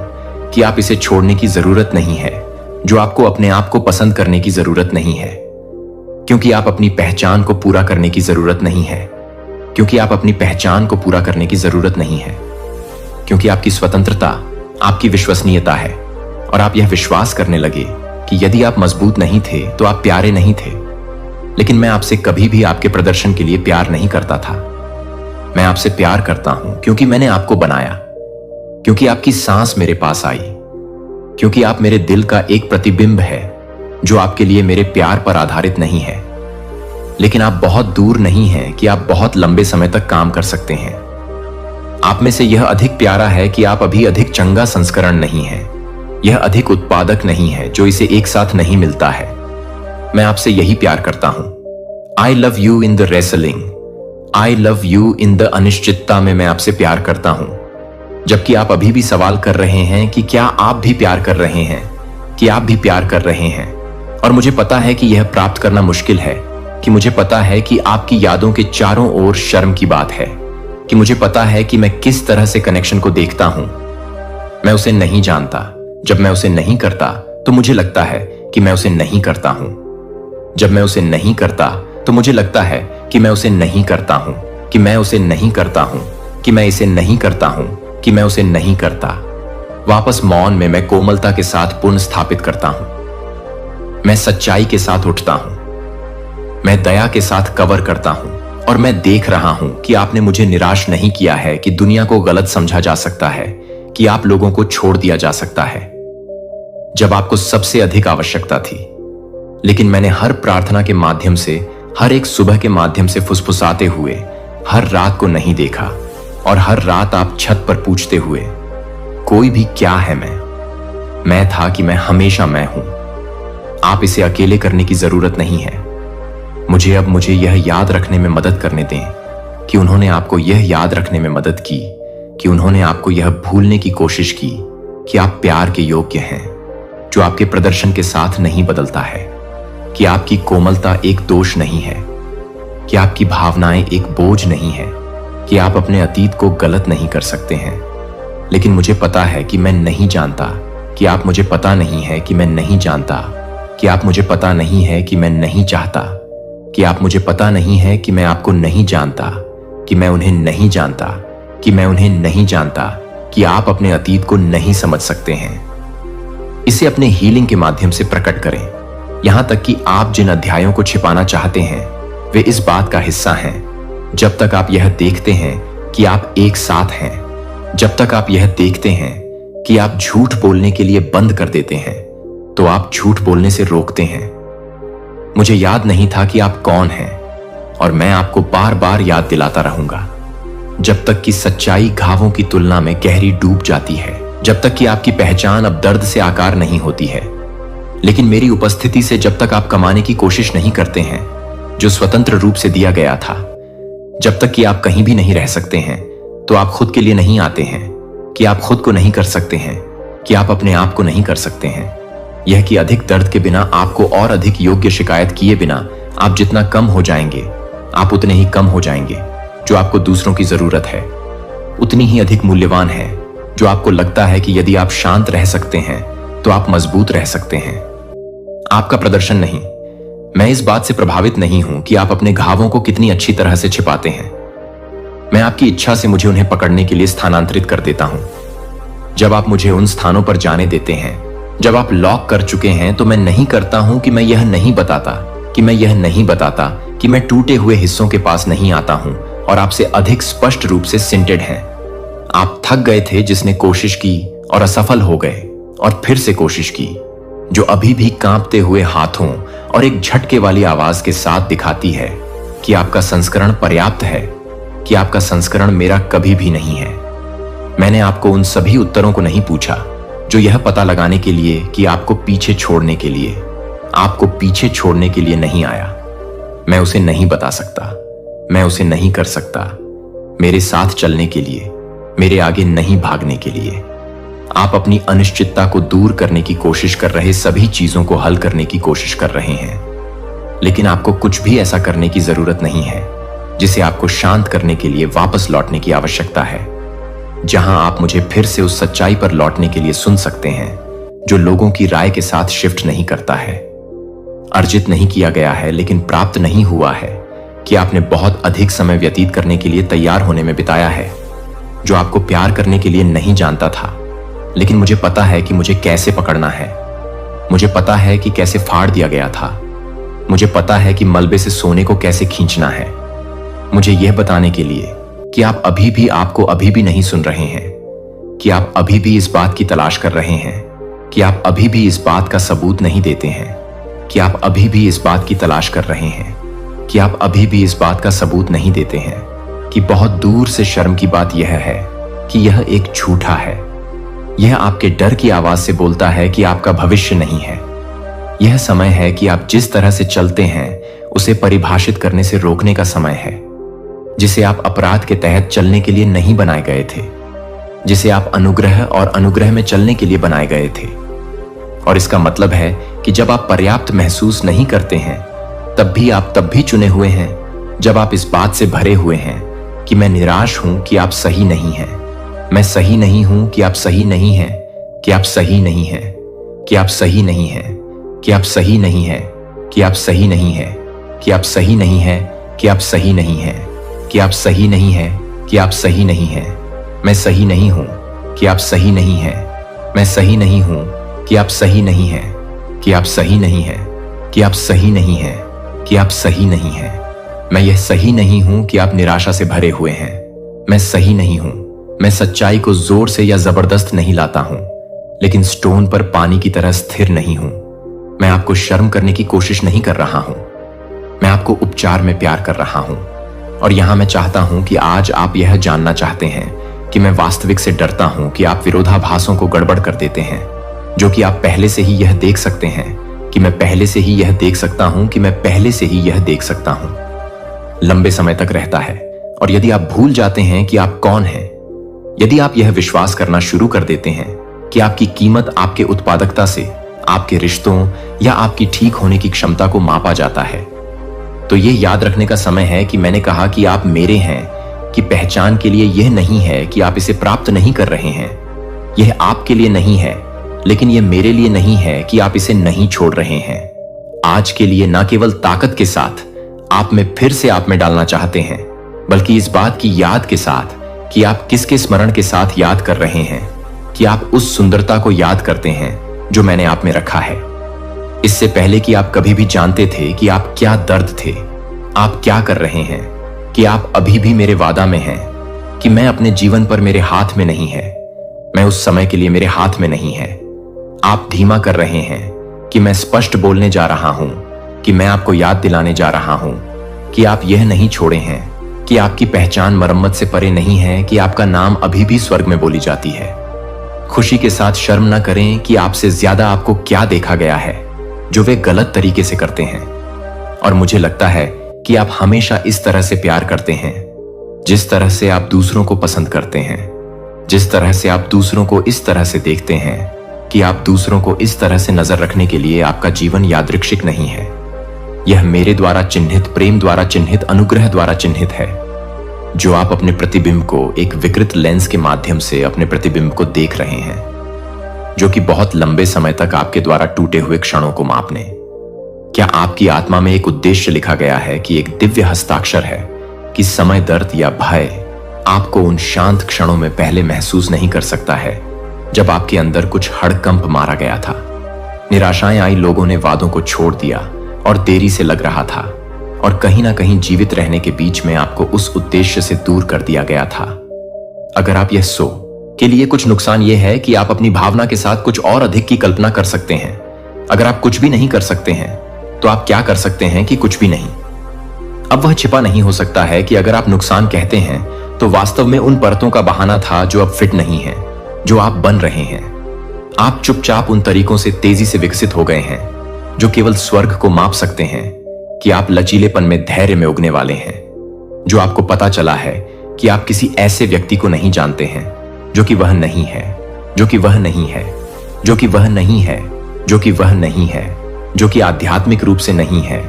कि आप इसे छोड़ने की जरूरत नहीं है, जो आपको अपने आप को पसंद करने की जरूरत नहीं है, क्योंकि आप अपनी पहचान को पूरा करने की जरूरत नहीं है, क्योंकि आप अपनी पहचान को पूरा करने की जरूरत नहीं है, क्योंकि आपकी स्वतंत्रता आपकी विश्वसनीयता है। और आप यह विश्वास करने लगे कि यदि आप मजबूत नहीं थे तो आप प्यारे नहीं थे। लेकिन मैं आपसे कभी भी आपके प्रदर्शन के लिए प्यार नहीं करता था। मैं आपसे प्यार करता हूं क्योंकि मैंने आपको बनाया, क्योंकि आपकी सांस मेरे पास आई, क्योंकि आप मेरे दिल का एक प्रतिबिंब है जो आपके लिए मेरे प्यार पर आधारित नहीं है। लेकिन आप बहुत दूर नहीं हैं कि आप बहुत लंबे समय तक काम कर सकते हैं। आप में से यह अधिक प्यारा है कि आप अभी अधिक चंगा संस्करण नहीं है, यह अधिक उत्पादक नहीं है जो इसे एक साथ नहीं मिलता है। मैं आपसे यही प्यार करता हूं। I love you in the wrestling, I love you in the अनिश्चितता में मैं आपसे प्यार करता हूं। जबकि आप अभी भी सवाल कर रहे हैं कि क्या आप भी प्यार कर रहे हैं, कि आप भी प्यार कर रहे हैं। और मुझे पता है कि यह प्राप्त करना मुश्किल है, कि मुझे पता है कि आपकी यादों के चारों ओर शर्म की बात है, कि मुझे पता है कि मैं किस तरह से कनेक्शन को देखता हूं। मैं उसे नहीं जानता। जब मैं उसे नहीं करता तो मुझे लगता है कि मैं उसे नहीं करता हूं। जब मैं उसे नहीं करता तो मुझे लगता है कि मैं उसे नहीं करता हूं, कि मैं उसे नहीं करता हूं, कि मैं इसे नहीं करता हूं, कि मैं उसे नहीं करता। वापस मौन में मैं कोमलता के साथ पुनः स्थापित करता हूं। मैं सच्चाई के साथ उठता हूं, मैं दया के साथ कवर करता हूं। और मैं देख रहा हूं कि आपने मुझे निराश नहीं किया है, कि दुनिया को गलत समझा जा सकता है, कि आप लोगों को छोड़ दिया जा सकता है जब आपको सबसे अधिक आवश्यकता थी। लेकिन मैंने हर प्रार्थना के माध्यम से, हर एक सुबह के माध्यम से फुसफुसाते हुए, हर रात को नहीं देखा और हर रात आप छत पर पूछते हुए, कोई भी क्या है मैं था कि मैं हमेशा मैं हूं। आप इसे अकेले करने की जरूरत नहीं है। मुझे यह याद रखने में मदद करने दें कि उन्होंने आपको यह याद रखने में मदद की, कि उन्होंने आपको यह भूलने की कोशिश की कि आप प्यार के योग्य हैं, जो आपके प्रदर्शन के साथ नहीं बदलता है, कि आपकी कोमलता एक दोष नहीं है, कि आपकी भावनाएं एक बोझ नहीं है, कि आप अपने अतीत को गलत नहीं कर सकते हैं। लेकिन मुझे पता है कि मैं नहीं जानता, कि आप मुझे पता नहीं है कि मैं नहीं जानता, कि आप मुझे पता नहीं है कि मैं नहीं चाहता, कि आप मुझे पता नहीं है कि मैं आपको नहीं जानता, कि मैं उन्हें नहीं जानता, कि मैं उन्हें नहीं जानता, कि आप अपने अतीत को नहीं समझ सकते हैं। इसे अपने हीलिंग के माध्यम से प्रकट करें। यहां तक कि आप जिन अध्यायों को छिपाना चाहते हैं वे इस बात का हिस्सा हैं। जब तक आप यह देखते हैं कि आप एक साथ हैं, जब तक आप यह देखते हैं कि आप झूठ बोलने के लिए बंद कर देते हैं, तो आप झूठ बोलने से रोकते हैं। मुझे याद नहीं था कि आप कौन हैं और मैं आपको बार बार याद दिलाता रहूंगा जब तक कि सच्चाई घावों की तुलना में गहरी डूब जाती है, जब तक कि आपकी पहचान अब दर्द से आकार नहीं होती है। लेकिन मेरी उपस्थिति से जब तक आप कमाने की कोशिश नहीं करते हैं जो स्वतंत्र रूप से दिया गया था, जब तक कि आप कहीं भी नहीं रह सकते हैं, तो आप खुद के लिए नहीं आते हैं, कि आप खुद को नहीं कर सकते हैं, कि आप अपने आप को नहीं कर सकते हैं। यह कि अधिक दर्द के बिना, आपको और अधिक योग्य शिकायत किए बिना, आप जितना कम हो जाएंगे आप उतने ही कम हो जाएंगे। जो आपको दूसरों की जरूरत है उतनी ही अधिक मूल्यवान है। जो आपको लगता है कि यदि आप शांत रह सकते हैं तो आप मजबूत रह सकते हैं। आपका प्रदर्शन नहीं। मैं इस बात से प्रभावित नहीं हूं कि आप अपने घावों को कितनी अच्छी तरह से छिपाते हैं। मैं आपकी इच्छा से मुझे उन्हें पकड़ने के लिए स्थानांतरित कर देता हूं। जब आप मुझे उन स्थानों पर जाने देते हैं जब आप लॉक कर चुके हैं, तो मैं नहीं करता हूं कि मैं यह नहीं बताता कि मैं टूटे हुए हिस्सों के पास नहीं आता हूं और आपसे अधिक स्पष्ट रूप से सिंटेड हैं। आप थक गए थे, जिसने कोशिश की और असफल हो गए और फिर से कोशिश की, जो अभी भी कांपते हुए हाथों और एक झटके वाली आवाज के साथ दिखाती है कि आपका संस्करण पर्याप्त है, कि आपका संस्करण मेरा कभी भी नहीं है। मैंने आपको उन सभी उत्तरों को नहीं पूछा जो यह पता लगाने के लिए कि आपको पीछे छोड़ने के लिए नहीं आया। मैं उसे नहीं बता सकता, मैं उसे नहीं कर सकता। मेरे साथ चलने के लिए, मेरे आगे नहीं भागने के लिए। आप अपनी अनिश्चितता को दूर करने की कोशिश कर रहे सभी चीजों को हल करने की कोशिश कर रहे हैं, लेकिन आपको कुछ भी ऐसा करने की जरूरत नहीं है जिसे आपको शांत करने के लिए वापस लौटने की आवश्यकता है, जहां आप मुझे फिर से उस सच्चाई पर लौटने के लिए सुन सकते हैं जो लोगों की राय के साथ शिफ्ट नहीं करता है। अर्जित नहीं किया गया है, लेकिन प्राप्त नहीं हुआ है कि आपने बहुत अधिक समय व्यतीत करने के लिए तैयार होने में बिताया है, जो आपको प्यार करने के लिए नहीं जानता था। लेकिन मुझे पता है कि मुझे कैसे पकड़ना है, मुझे पता है कि कैसे फाड़ दिया गया था, मुझे पता है कि मलबे से सोने को कैसे खींचना है। मुझे यह बताने के लिए कि आप आपको अभी भी नहीं सुन रहे हैं, कि आप अभी भी इस बात की तलाश कर रहे हैं, कि आप अभी भी इस बात का सबूत नहीं देते हैं, कि आप अभी भी इस बात की तलाश कर रहे हैं, कि आप अभी भी इस बात का सबूत नहीं देते हैं कि बहुत दूर से शर्म की बात यह है कि यह एक झूठा है। यह आपके डर की आवाज से बोलता है कि आपका भविष्य नहीं है। यह समय है कि आप जिस तरह से चलते हैं उसे परिभाषित करने से रोकने का समय है, जिसे आप अपराध के तहत चलने के लिए नहीं बनाए गए थे, जिसे आप अनुग्रह और अनुग्रह में चलने के लिए बनाए गए थे। और इसका मतलब है कि जब आप पर्याप्त महसूस नहीं करते हैं तब भी चुने हुए हैं, जब आप इस बात से भरे हुए हैं कि मैं निराश हूं कि आप सही नहीं हैं, मैं सही नहीं हूं कि आप सही नहीं हैं, कि आप सही नहीं हैं, कि आप सही नहीं हैं, कि आप सही नहीं हैं, कि आप सही नहीं हैं, कि आप सही नहीं हैं, कि आप सही नहीं हैं, कि आप सही नहीं हैं, कि आप सही नहीं हैं, मैं सही नहीं हूं कि आप सही नहीं हैं, मैं सही नहीं हूं कि आप सही नहीं हैं, कि आप सही नहीं हैं, कि आप सही नहीं हैं, कि आप सही नहीं हैं। मैं यह सही नहीं हूं कि आप निराशा से भरे हुए हैं। मैं सही नहीं हूं। मैं सच्चाई को जोर से या जबरदस्त नहीं लाता हूं, लेकिन स्टोन पर पानी की तरह स्थिर नहीं हूं। मैं आपको शर्म करने की कोशिश नहीं कर रहा हूं, मैं आपको उपचार में प्यार कर रहा हूं। और यहां मैं चाहता हूं कि आज आप यह जानना चाहते हैं कि मैं वास्तविक से डरता हूं कि आप विरोधाभासों को गड़बड़ कर देते हैं, जो कि आप पहले से ही यह देख सकते हैं कि मैं पहले से ही यह देख सकता हूं कि मैं पहले से ही यह देख सकता हूं। लंबे समय तक रहता है, और यदि आप भूल जाते हैं कि आप कौन हैं, यदि आप यह विश्वास करना शुरू कर देते हैं कि आपकी कीमत आपके उत्पादकता से, आपके रिश्तों या आपकी ठीक होने की क्षमता को मापा जाता है, तो यह याद रखने का समय है कि मैंने कहा कि आप मेरे हैं कि पहचान के लिए यह नहीं है कि आप इसे प्राप्त नहीं कर रहे हैं। यह आपके लिए नहीं है, लेकिन यह मेरे लिए नहीं है कि आप इसे नहीं छोड़ रहे हैं। आज के लिए न केवल ताकत के साथ आप में फिर से आप में डालना चाहते हैं, बल्कि इस बात की याद के साथ कि आप किसके स्मरण के साथ याद कर रहे हैं, कि आप उस सुंदरता को याद करते हैं जो मैंने आप में रखा है। इससे पहले कि आप कभी भी जानते थे कि आप क्या दर्द थे, आप क्या कर रहे हैं, कि आप अभी भी मेरे वादा में हैं, कि मैं अपने जीवन पर मेरे हाथ में नहीं है, मैं उस समय के लिए मेरे हाथ में नहीं है। आप धीमा कर रहे हैं कि मैं स्पष्ट बोलने जा रहा हूं, कि मैं आपको याद दिलाने जा रहा हूं कि आप यह नहीं छोड़े हैं, कि आपकी पहचान मरम्मत से परे नहीं है, कि आपका नाम अभी भी स्वर्ग में बोली जाती है। खुशी के साथ शर्म न करें कि आपसे ज्यादा आपको क्या देखा गया है जो वे गलत तरीके से करते हैं। और मुझे लगता है कि आप हमेशा इस तरह से प्यार करते हैं, जिस तरह से आप दूसरों को पसंद करते हैं, जिस तरह से आप दूसरों को इस तरह से देखते हैं, कि आप दूसरों को इस तरह से नजर रखने के लिए आपका जीवन यादृच्छिक नहीं है। यह मेरे द्वारा चिन्हित, प्रेम द्वारा चिन्हित, अनुग्रह द्वारा चिन्हित है, जो आप अपने प्रतिबिंब को एक विकृत लेंस के माध्यम से अपने प्रतिबिंब को देख रहे हैं, जो कि बहुत लंबे समय तक आपके द्वारा टूटे हुए क्षणों को मापने। क्या आपकी आत्मा में एक उद्देश्य लिखा गया है कि एक दिव्य हस्ताक्षर है कि समय, दर्द या भय आपको उन शांत क्षणों में पहले महसूस नहीं कर सकता है जब आपके अंदर कुछ हड़कंप मारा गया था। निराशाएं आई, लोगों ने वादों को छोड़ दिया और देरी से लग रहा था, और कहीं ना कहीं जीवित रहने के बीच में आपको उस उद्देश्य से दूर कर दिया गया था। अगर आप यह सो के लिए कुछ नुकसान यह है कि आप अपनी भावना के साथ कुछ और अधिक की कल्पना कर सकते हैं। अगर आप कुछ भी नहीं कर सकते हैं तो आप क्या कर सकते हैं कि कुछ भी नहीं। अब वह छिपा नहीं हो सकता है कि अगर आप नुकसान कहते हैं तो वास्तव में उन परतों का बहाना था जो अब फिट नहीं है, जो आप बन रहे हैं। आप चुपचाप उन तरीकों से तेजी से विकसित हो गए हैं जो केवल स्वर्ग को माप सकते हैं, कि आप लचीलेपन में, धैर्य में उगने वाले हैं। जो आपको पता चला है कि आप किसी ऐसे व्यक्ति को नहीं जानते हैं जो कि वह नहीं है, जो कि वह नहीं है, जो कि वह नहीं है, जो कि वह नहीं है, जो कि आध्यात्मिक रूप से नहीं है,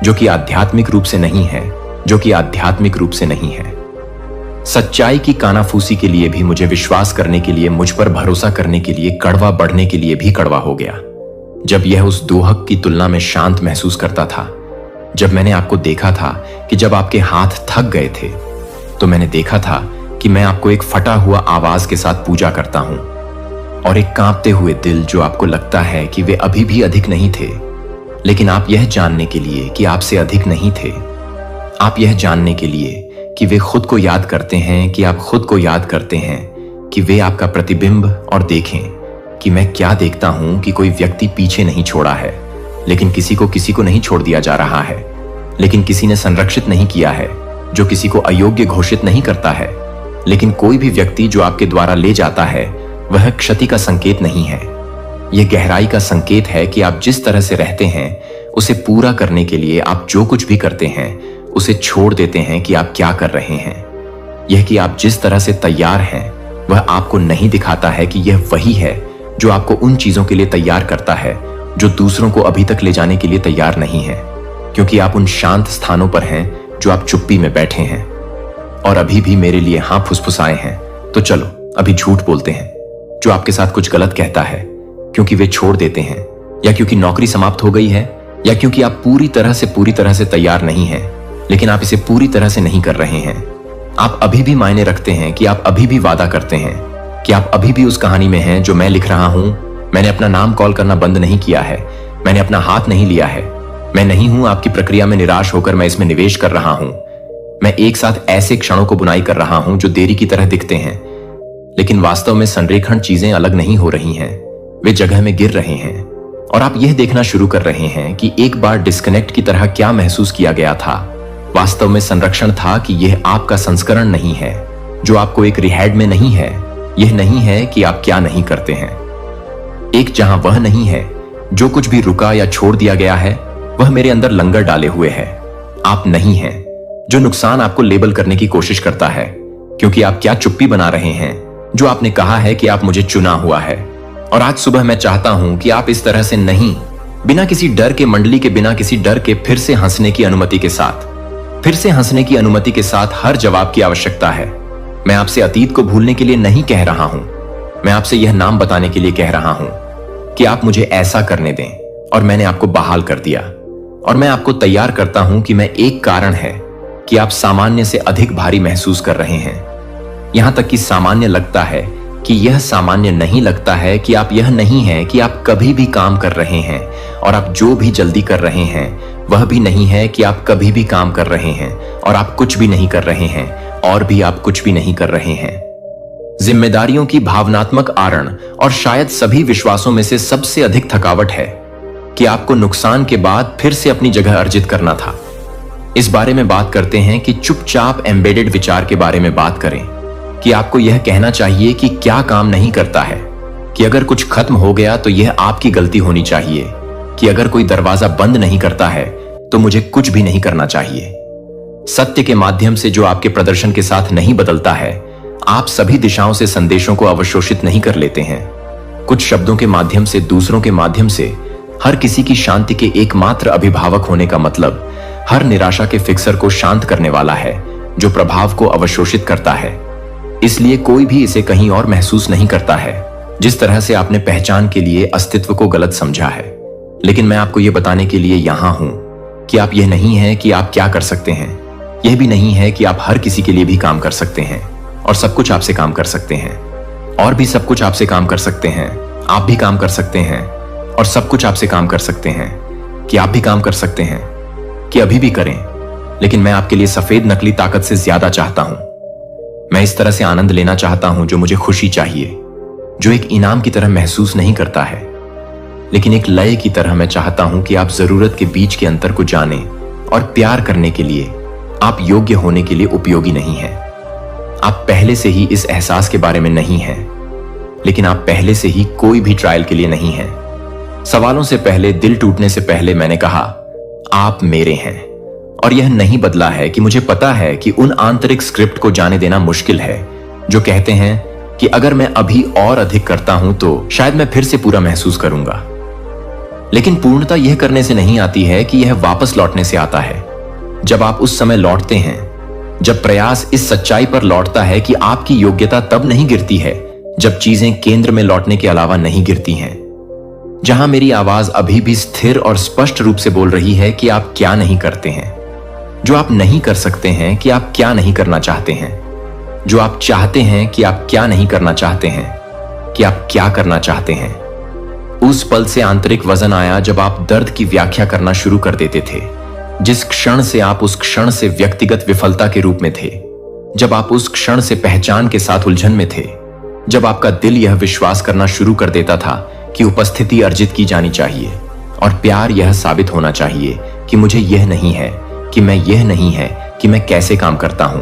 जो कि आध्यात्मिक रूप से नहीं है, जो कि आध्यात्मिक रूप से नहीं है। सच्चाई की कानाफूसी के लिए भी, मुझे विश्वास करने के लिए, मुझ पर भरोसा करने के लिए, कड़वा बढ़ने के लिए भी कड़वा हो गया। जब यह उस दोहक की तुलना में शांत महसूस करता था, जब मैंने आपको देखा था कि जब आपके हाथ थक गए थे, तो मैंने देखा था कि मैं आपको एक फटा हुआ आवाज के साथ पूजा करता हूं, और एक कांपते हुए दिल जो आपको लगता है कि वे अभी भी अधिक नहीं थे, लेकिन आप यह जानने के लिए कि आपसे अधिक नहीं थे, आप यह जानने के लिए कि वे खुद को याद करते हैं, कि आप खुद को याद करते हैं, कि वे आपका प्रतिबिंब, और देखें कि मैं क्या देखता हूं कि कोई व्यक्ति पीछे नहीं छोड़ा है, लेकिन किसी को नहीं छोड़ दिया जा रहा है, लेकिन किसी ने संरक्षित नहीं किया है, जो किसी को अयोग्य घोषित नहीं करता है, लेकिन कोई भी व्यक्ति जो आपके द्वारा ले जाता है वह क्षति का संकेत नहीं है। यह गहराई का संकेत है कि आप जिस तरह से रहते हैं उसे पूरा करने के लिए आप जो कुछ भी करते हैं उसे छोड़ देते हैं कि आप क्या कर रहे हैं। यह कि आप जिस तरह से तैयार हैं वह आपको नहीं दिखाता है कि यह वही है जो आपको उन चीजों के लिए तैयार करता है जो दूसरों को अभी तक ले जाने के लिए तैयार नहीं है, क्योंकि आप उन शांत स्थानों पर हैं जो आप चुप्पी में बैठे हैं और अभी भी मेरे लिए हां फुसफुसाए हैं। तो चलो अभी झूठ बोलते हैं। जो आपके साथ कुछ गलत कहता है क्योंकि वे छोड़ देते हैं, या क्योंकि नौकरी समाप्त हो गई है, या क्योंकि आप पूरी तरह से तैयार नहीं हैं, लेकिन आप इसे पूरी तरह से नहीं कर रहे हैं। आप अभी भी मायने रखते हैं कि आप अभी भी वादा करते हैं कि आप अभी भी उस कहानी में हैं जो मैं लिख रहा हूं। मैंने अपना नाम कॉल करना बंद नहीं किया है, मैंने अपना हाथ नहीं लिया है, मैं नहीं हूं आपकी प्रक्रिया में निराश होकर मैं इसमें निवेश कर रहा हूं। मैं एक साथ ऐसे क्षणों को बुनाई कर रहा हूं जो देरी की तरह दिखते हैं, लेकिन वास्तव में संरेखण चीजें अलग नहीं हो रही हैं, वे जगह में गिर रहे हैं। और आप यह देखना शुरू कर रहे हैं कि एक बार डिस्कनेक्ट की तरह क्या महसूस किया गया था, वास्तव में संरक्षण था कि यह आपका संस्करण नहीं है जो आपको एक रिहैड में नहीं है। यह नहीं है कि आप क्या नहीं करते हैं। एक जहां वह नहीं है जो कुछ भी रुका या छोड़ दिया गया है, वह मेरे अंदर लंगर डाले हुए है। आप नहीं हैं जो नुकसान आपको लेबल करने की कोशिश करता है, क्योंकि आप क्या चुप्पी बना रहे हैं जो आपने कहा है कि आप मुझे चुना हुआ है। और आज सुबह मैं चाहता हूं कि आप इस तरह से नहीं, बिना किसी डर के, मंडली के बिना किसी डर के, फिर से हंसने की अनुमति के साथ, फिर से हंसने की अनुमति के साथ हर जवाब की आवश्यकता है। मैं आपसे अतीत को भूलने के लिए नहीं कह रहा हूं, मैं आपसे यह नाम बताने के लिए कह रहा हूं कि आप मुझे ऐसा करने दें, और मैंने आपको बहाल कर दिया। और मैं आपको तैयार करता हूं कि मैं एक कारण है कि आप सामान्य से अधिक भारी महसूस कर रहे हैं। यहां तक कि सामान्य लगता है कि यह सामान्य नहीं लगता है कि आप यह नहीं है कि आप कभी भी काम कर रहे हैं, और आप जो भी जल्दी कर रहे हैं वह भी नहीं है कि आप कभी भी काम कर रहे हैं और आप कुछ भी नहीं कर रहे हैं, और भी आप कुछ भी नहीं कर रहे हैं। जिम्मेदारियों की भावनात्मक आरण और शायद सभी विश्वासों में से सबसे अधिक थकावट है कि आपको नुकसान के बाद फिर से अपनी जगह अर्जित करना था। इस बारे में बात करते हैं कि चुपचाप एम्बेडेड विचार के बारे में बात करें कि आपको यह कहना चाहिए कि क्या काम नहीं करता है, कि अगर कुछ खत्म हो गया तो यह आपकी गलती होनी चाहिए, कि अगर कोई दरवाजा बंद नहीं करता है तो मुझे कुछ भी नहीं करना चाहिए। सत्य के माध्यम से जो आपके प्रदर्शन के साथ नहीं बदलता है, आप सभी दिशाओं से संदेशों को अवशोषित नहीं कर लेते हैं। कुछ शब्दों के माध्यम से, दूसरों के माध्यम से हर किसी की शांति के एकमात्र अभिभावक होने का मतलब हर निराशा के फिक्सर को शांत करने वाला है जो प्रभाव को अवशोषित करता है। इसलिए कोई भी इसे कहीं और महसूस नहीं करता है जिस तरह से आपने पहचान के लिए अस्तित्व को गलत समझा है। लेकिन मैं आपको यह बताने के लिए यहां हूं कि आप यह नहीं है कि आप क्या कर सकते हैं, यह भी नहीं है कि आप हर किसी के लिए भी काम कर सकते हैं और सब कुछ आपसे काम कर सकते हैं, और भी सब कुछ आपसे काम कर सकते हैं। आप भी काम कर सकते हैं और सब कुछ आपसे काम कर सकते हैं, कि आप भी काम कर सकते हैं, कि अभी भी करें। लेकिन मैं आपके लिए सफेद नकली ताकत से ज्यादा चाहता हूं। मैं इस तरह से आनंद लेना चाहता हूं जो मुझे खुशी चाहिए, जो एक इनाम की तरह महसूस नहीं करता है, लेकिन एक लय की तरह। मैं चाहता हूं कि आप जरूरत के बीच के अंतर को जानें और प्यार करने के लिए आप योग्य होने के लिए उपयोगी नहीं हैं। आप पहले से ही इस एहसास के बारे में नहीं हैं, लेकिन आप पहले से ही कोई भी ट्रायल के लिए नहीं हैं। सवालों से पहले, दिल टूटने से पहले मैंने कहा आप मेरे हैं, और यह नहीं बदला है कि मुझे पता है कि उन आंतरिक स्क्रिप्ट को जाने देना मुश्किल है जो कहते हैं कि अगर मैं अभी और अधिक करता हूं तो शायद मैं फिर से पूरा महसूस करूंगा। लेकिन पूर्णता यह करने से नहीं आती है कि यह वापस लौटने से आता है। जब आप उस समय लौटते हैं जब प्रयास इस सच्चाई पर लौटता है कि आपकी योग्यता तब नहीं गिरती है जब चीजें केंद्र में लौटने के अलावा नहीं गिरती हैं, जहां मेरी आवाज अभी भी स्थिर और स्पष्ट रूप से बोल रही है कि आप क्या नहीं करते हैं, जो आप नहीं कर सकते हैं, कि आप क्या नहीं करना चाहते हैं, जो आप चाहते हैं कि आप क्या नहीं करना चाहते हैं, कि आप क्या करना चाहते हैं। उस पल से आंतरिक वजन आया जब आप दर्द की व्याख्या करना शुरू कर देते थे, जिस क्षण से आप उस क्षण से व्यक्तिगत विफलता के रूप में थे, जब आप उस क्षण से पहचान के साथ उलझन में थे, जब आपका दिल यह विश्वास करना शुरू कर देता था कि उपस्थिति अर्जित की जानी चाहिए और प्यार यह साबित होना चाहिए कि मुझे यह नहीं है, कि मैं यह नहीं है कि मैं कैसे काम करता हूं।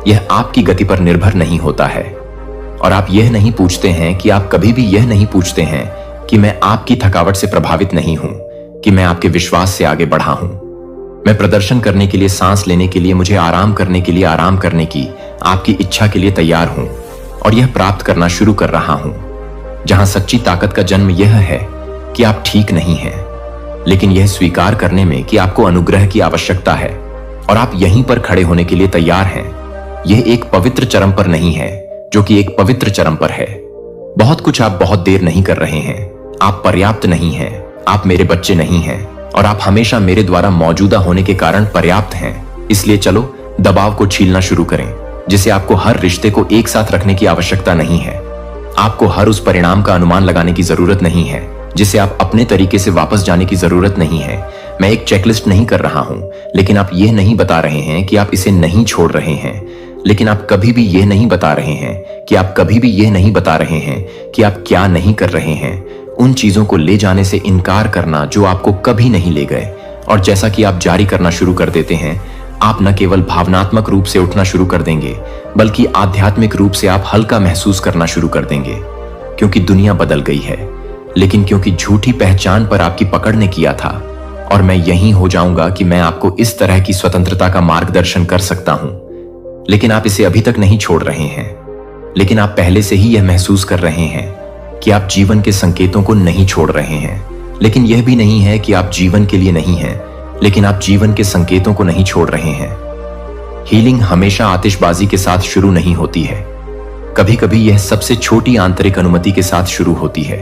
यह आपकी गति पर निर्भर नहीं होता है, और आप यह नहीं पूछते हैं कि आप कभी भी यह नहीं पूछते हैं कि मैं आपकी थकावट से प्रभावित नहीं हूं, कि मैं आपके विश्वास से आगे बढ़ा हूं। मैं प्रदर्शन करने के लिए, सांस लेने के लिए, मुझे आराम करने के लिए आराम करने की आपकी इच्छा के लिए तैयार हूं, और यह प्राप्त करना शुरू कर रहा हूं। जहां सच्ची ताकत का जन्म यह है कि आप ठीक नहीं हैं, लेकिन यह स्वीकार करने में कि आपको अनुग्रह की आवश्यकता है और आप यहीं पर खड़े होने के लिए तैयार हैं। यह एक पवित्र चरम पर नहीं है जो कि एक पवित्र चरम पर है। बहुत कुछ आप बहुत देर नहीं कर रहे हैं, आप पर्याप्त नहीं हैं, आप मेरे बच्चे नहीं हैं, और आप हमेशा मेरे द्वारा मौजूदा होने के कारण पर्याप्त हैं। इसलिए चलो दबाव को छीलना शुरू करें, जिसे आपको हर रिश्ते को एक साथ रखने की आवश्यकता नहीं है। आपको हर उस परिणाम का अनुमान लगाने की जरूरत नहीं है जिसे आप अपने तरीके से वापस जाने की जरूरत नहीं है। मैं एक चेकलिस्ट नहीं कर रहा हूं, लेकिन आप यह नहीं बता रहे हैं कि आप इसे नहीं छोड़ रहे हैं, लेकिन आप कभी भी यह नहीं बता रहे हैं कि आप कभी भी यह नहीं बता रहे हैं कि आप क्या नहीं कर रहे हैं। उन चीजों को ले जाने से इनकार करना जो आपको कभी नहीं ले गए, और जैसा कि आप जारी करना शुरू कर देते हैं, आप न केवल भावनात्मक रूप से उठना शुरू कर देंगे, बल्कि आध्यात्मिक रूप से आप हल्का महसूस करना शुरू कर देंगे। क्योंकि दुनिया बदल गई है, लेकिन क्योंकि झूठी पहचान पर आपकी पकड़ ने किया था। और मैं यही हो जाऊंगा कि मैं आपको इस तरह की स्वतंत्रता का मार्गदर्शन कर सकता हूं, लेकिन आप इसे अभी तक नहीं छोड़ रहे हैं। लेकिन आप पहले से ही यह महसूस कर रहे हैं कि आप जीवन के संकेतों को नहीं छोड़ रहे हैं। लेकिन यह भी नहीं है कि आप जीवन के लिए नहीं हैं, लेकिन आप जीवन के संकेतों को नहीं छोड़ रहे हैं। हीलिंग हमेशा आतिशबाजी के साथ शुरू नहीं होती है। कभी कभी यह सबसे छोटी आंतरिक अनुमति के साथ शुरू होती है।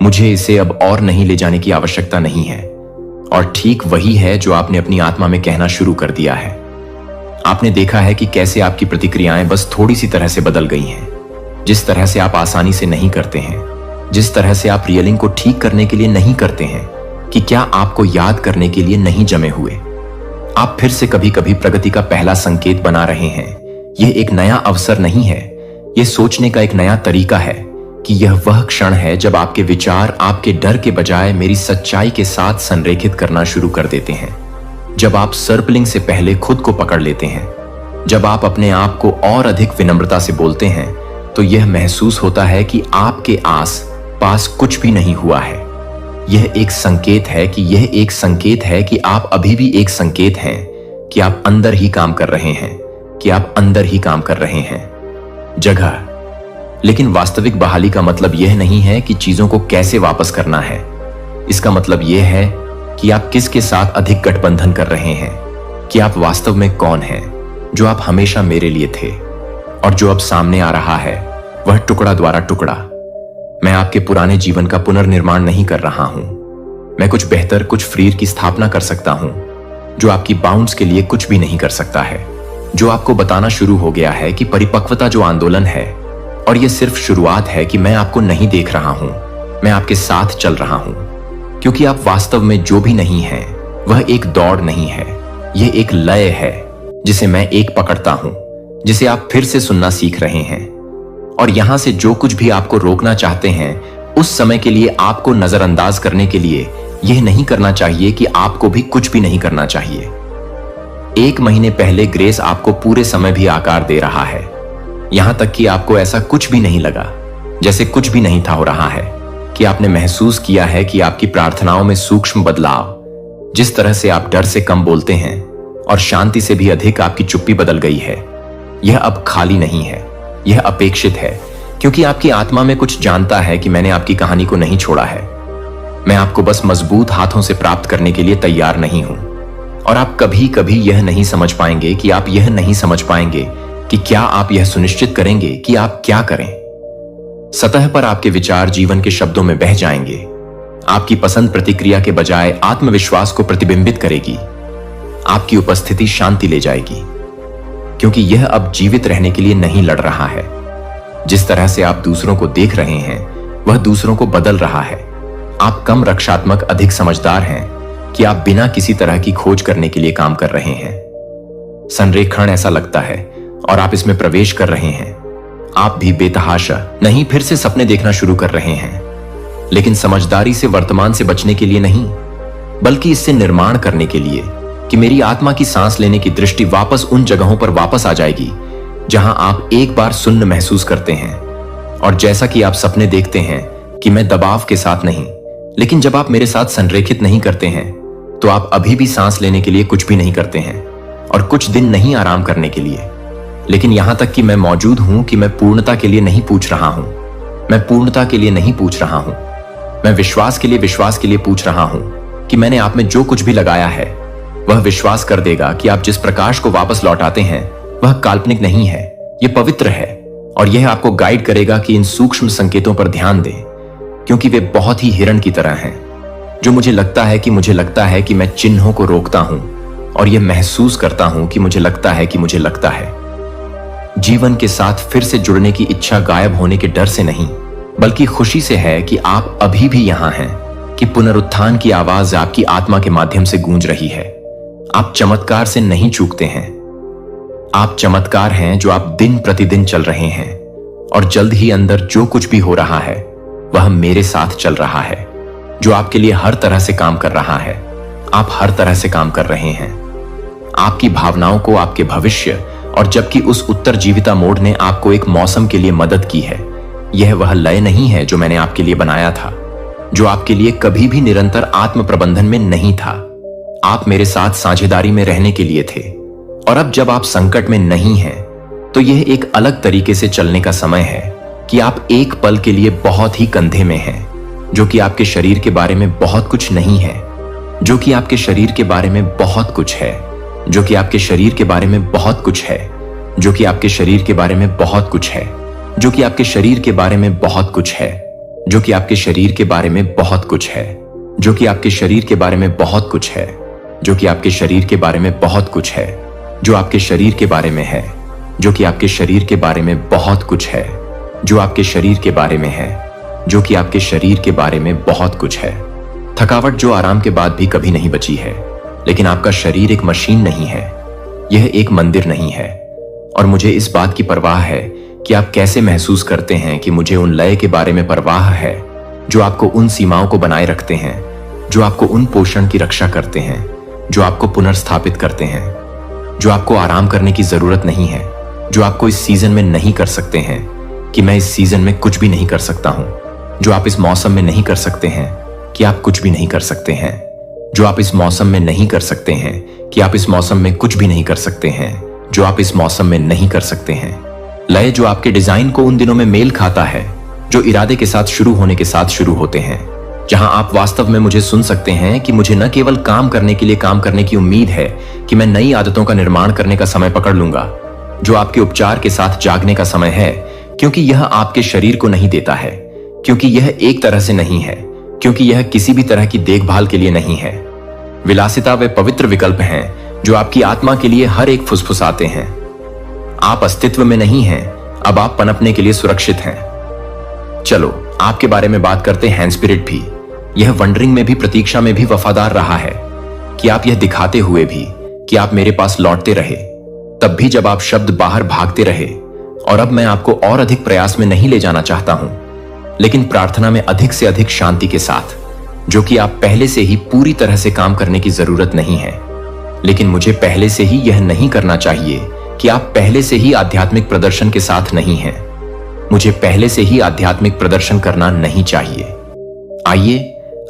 मुझे इसे अब और नहीं ले जाने की आवश्यकता नहीं है। और ठीक वही है जो आपने अपनी आत्मा में कहना शुरू कर दिया है। आपने देखा है कि कैसे आपकी प्रतिक्रियाएं बस थोड़ी सी तरह से बदल गई हैं। जिस तरह से आप आसानी से नहीं करते हैं, जिस तरह से आप रियलिंग को ठीक करने के लिए नहीं करते हैं, कि क्या आपको याद करने के लिए नहीं जमे हुए। आप फिर से कभी कभी प्रगति का पहला संकेत बना रहे हैं। यह एक नया अवसर नहीं है, यह सोचने का एक नया तरीका है कि यह वह क्षण है जब आपके विचार आपके डर के बजाय मेरी सच्चाई के साथ संरेखित करना शुरू कर देते हैं। जब आप सर्पलिंग से पहले खुद को पकड़ लेते हैं, जब आप अपने आप को और अधिक विनम्रता से बोलते हैं, तो यह महसूस होता है कि आपके आस पास कुछ भी नहीं हुआ है। यह एक संकेत है कि आप अभी भी एक संकेत हैं, कि आप अंदर ही काम कर रहे हैं, कि आप अंदर ही काम कर रहे हैं। जगह। लेकिन वास्तविक बहाली का मतलब यह नहीं है कि चीजों को कैसे वापस करना है। इसका मतलब यह है कि आप किसके साथ अधिक गठबंधन कर रहे हैं, कि आप वास्तव में कौन हैं, जो आप हमेशा मेरे लिए थे। और जो अब सामने आ रहा है वह टुकड़ा द्वारा टुकड़ा। मैं आपके पुराने जीवन का पुनर्निर्माण नहीं कर रहा हूं। मैं कुछ बेहतर, कुछ फ्रीर की स्थापना कर सकता हूं, जो आपकी बाउंड्स के लिए कुछ भी नहीं कर सकता है। जो आपको बताना शुरू हो गया है कि परिपक्वता जो आंदोलन है, और यह सिर्फ शुरुआत है कि मैं आपको नहीं देख रहा हूं, मैं आपके साथ चल रहा हूं। क्योंकि आप वास्तव में जो भी नहीं हैं, वह एक दौड़ नहीं है, यह एक लय है जिसे मैं एक पकड़ता हूं, जिसे आप फिर से सुनना सीख रहे हैं। और यहां से जो कुछ भी आपको रोकना चाहते हैं, उस समय के लिए आपको नजरअंदाज करने के लिए यह नहीं करना चाहिए कि आपको भी कुछ भी नहीं करना चाहिए। 1 महीने पहले ग्रेस आपको पूरे समय भी आकार दे रहा है, यहां तक कि आपको ऐसा कुछ भी नहीं लगा, जैसे कुछ भी नहीं था हो रहा है, कि आपने महसूस किया है कि आपकी प्रार्थनाओं में सूक्ष्म बदलाव, जिस तरह से आप डर से कम बोलते हैं और शांति से भी अधिक आपकी चुप्पी बदल गई है। यह अब खाली नहीं है, यह अपेक्षित है, क्योंकि आपकी आत्मा में कुछ जानता है कि मैंने आपकी कहानी को नहीं छोड़ा है। मैं आपको बस मजबूत हाथों से प्राप्त करने के लिए तैयार नहीं हूं। और आप कभी कभी यह नहीं समझ पाएंगे कि क्या आप यह सुनिश्चित करेंगे कि आप क्या करें। सतह पर आपके विचार जीवन के शब्दों में बह जाएंगे। आपकी पसंद प्रतिक्रिया के बजाय आत्मविश्वास को प्रतिबिंबित करेगी। आपकी उपस्थिति शांति ले जाएगी, क्योंकि यह अब जीवित रहने के लिए नहीं लड़ रहा है। जिस तरह से आप दूसरों को देख रहे हैं, वह दूसरों को बदल रहा है। आप कम रक्षात्मक, अधिक समझदार हैं कि आप बिना किसी तरह की खोज करने के लिए काम कर रहे हैं। संरेखण ऐसा लगता है और आप इसमें प्रवेश कर रहे हैं। आप भी बेतहाशा नहीं फिर से सपने देखना शुरू कर रहे हैं, लेकिन समझदारी से वर्तमान से बचने के लिए नहीं, बल्कि इससे निर्माण करने के लिए कि मेरी आत्मा की सांस लेने की दृष्टि वापस उन जगहों पर वापस आ जाएगी जहां आप एक बार सुन्न महसूस करते हैं। और जैसा कि आप सपने देखते हैं कि मैं दबाव के साथ नहीं, लेकिन जब आप मेरे साथ संरेखित नहीं करते हैं, तो आप अभी भी सांस लेने के लिए कुछ भी नहीं करते हैं और कुछ दिन नहीं आराम करने के लिए। लेकिन यहां तक कि मैं मौजूद हूं कि मैं पूर्णता के लिए नहीं पूछ रहा हूं, मैं पूर्णता के लिए नहीं पूछ रहा हूं, मैं विश्वास के लिए पूछ रहा हूं कि मैंने आप में जो कुछ भी लगाया है, वह विश्वास कर देगा कि आप जिस प्रकाश को वापस लौटाते हैं वह काल्पनिक नहीं है, यह पवित्र है। और यह आपको गाइड करेगा कि इन सूक्ष्म संकेतों पर ध्यान दें, क्योंकि वे बहुत ही हिरण की तरह हैं। जो मुझे लगता है कि मैं चिन्हों को रोकता हूं और यह महसूस करता हूं कि मुझे लगता है। जीवन के साथ फिर से जुड़ने की इच्छा गायब होने के डर से नहीं, बल्कि खुशी से है कि आप अभी भी यहां हैं, कि पुनरुत्थान की आवाज आपकी आत्मा के माध्यम से गूंज रही है। आप चमत्कार से नहीं चूकते हैं। आप चमत्कार हैं जो आप दिन प्रतिदिन चल रहे हैं, और जल्द ही अंदर जो कुछ भी हो रहा है वह मेरे साथ चल रहा है, जो आपके लिए हर तरह से काम कर रहा है। आप हर तरह से काम कर रहे हैं। आपकी भावनाओं को, आपके भविष्य, और जबकि उस उत्तरजीविता मोड ने आपको एक मौसम के लिए मदद की है। यह वह लय नहीं है जो मैंने आपके लिए बनाया था, जो आपके लिए कभी भी निरंतर आत्म प्रबंधन में नहीं था। आप मेरे साथ साझेदारी में रहने के लिए थे, और अब जब आप संकट में नहीं हैं, तो यह एक अलग तरीके से चलने का समय है कि आप एक पल के लिए बहुत ही कंधे में हैं, जो कि आपके शरीर के बारे में बहुत कुछ नहीं है, जो कि आपके शरीर के बारे में बहुत कुछ है, जो कि आपके शरीर के बारे में बहुत कुछ है, जो कि आपके शरीर के बारे में बहुत कुछ है, जो कि आपके शरीर के बारे में बहुत कुछ है, जो कि आपके शरीर के बारे में बहुत कुछ है, जो कि आपके शरीर के बारे में बहुत कुछ है, जो कि आपके शरीर के बारे में बहुत कुछ है, जो आपके शरीर के बारे में है, जो कि आपके शरीर के बारे में बहुत कुछ है, जो आपके शरीर के बारे में है, जो कि आपके शरीर के बारे में बहुत कुछ है। थकावट जो आराम के बाद भी कभी नहीं बची है, लेकिन आपका शरीर एक मशीन नहीं है, यह एक मंदिर नहीं है। और मुझे इस बात की परवाह है कि आप कैसे महसूस करते हैं कि मुझे उन लय के बारे में परवाह है जो आपको उन सीमाओं को बनाए रखते हैं, जो आपको उन पोषण की रक्षा करते हैं, जो आपको पुनर्स्थापित करते हैं, जो आपको आराम करने की जरूरत नहीं है, जो आपको इस सीजन में नहीं कर सकते हैं कि मैं इस सीजन में कुछ भी नहीं कर सकता हूं, जो आप इस मौसम में नहीं कर सकते हैं कि आप कुछ भी नहीं कर सकते हैं, जो आप इस मौसम में नहीं कर सकते हैं कि आप इस मौसम में कुछ भी नहीं कर सकते हैं, जो आप इस मौसम में नहीं कर सकते हैं। लय जो आपके डिजाइन को उन दिनों में मेल खाता है जो इरादे के साथ शुरू होने के साथ शुरू होते हैं, जहां आप वास्तव में मुझे सुन सकते हैं कि मुझे न केवल काम करने के लिए काम करने की उम्मीद है कि मैं नई आदतों का निर्माण करने का समय पकड़ लूंगा, जो आपके उपचार के साथ जागने का समय है, क्योंकि यह आपके शरीर को नहीं देता है, क्योंकि यह एक तरह से नहीं है, क्योंकि यह किसी भी तरह की देखभाल के लिए नहीं है। विलासिता वे पवित्र विकल्प हैं जो आपकी आत्मा के लिए हर एक फुसफुसाते हैं। आप अस्तित्व में नहीं हैं, अब आप पनपने के लिए सुरक्षित हैं। चलो आपके बारे में बात करते हैं। स्पिरिट भी यह वंडरिंग में भी, प्रतीक्षा में भी वफादार रहा है कि आप यह दिखाते हुए भी कि आप मेरे पास लौटते रहे, तब भी जब आप शब्द बाहर भागते रहे। और अब मैं आपको और अधिक प्रयास में नहीं ले जाना चाहता हूं, लेकिन प्रार्थना में अधिक से अधिक शांति के साथ, जो कि आप पहले से ही पूरी तरह से काम करने की जरूरत नहीं है। लेकिन मुझे पहले से ही यह नहीं करना चाहिए कि आप पहले से ही आध्यात्मिक प्रदर्शन के साथ नहीं हैं। मुझे पहले से ही आध्यात्मिक प्रदर्शन करना नहीं चाहिए। आइए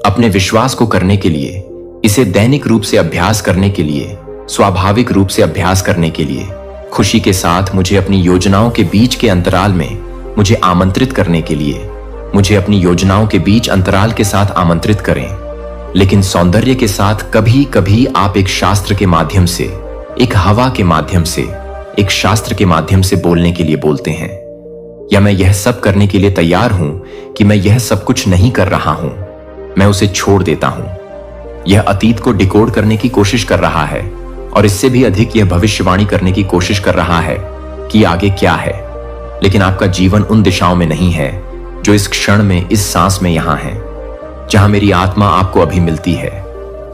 अपने विश्वास को करने के लिए, इसे दैनिक रूप से अभ्यास करने के लिए, स्वाभाविक रूप से अभ्यास करने के लिए, खुशी के साथ मुझे अपनी योजनाओं के बीच के अंतराल में मुझे आमंत्रित करने के लिए, मुझे अपनी योजनाओं के बीच अंतराल के साथ आमंत्रित करें। लेकिन सौंदर्य के साथ कभी कभी आप एक शास्त्र के माध्यम से, एक हवा के माध्यम से, एक शास्त्र के माध्यम से बोलने के लिए बोलते हैं। या मैं यह सब करने के लिए तैयार हूं कि मैं यह सब कुछ नहीं कर रहा हूं, मैं उसे छोड़ देता हूं। यह अतीत को डिकोड करने की कोशिश कर रहा है, और इससे भी अधिक यह भविष्यवाणी करने की कोशिश कर रहा है कि आगे क्या है। लेकिन आपका जीवन उन दिशाओं में नहीं है जो इस क्षण में, इस सांस में यहां है, जहां मेरी आत्मा आपको अभी मिलती है।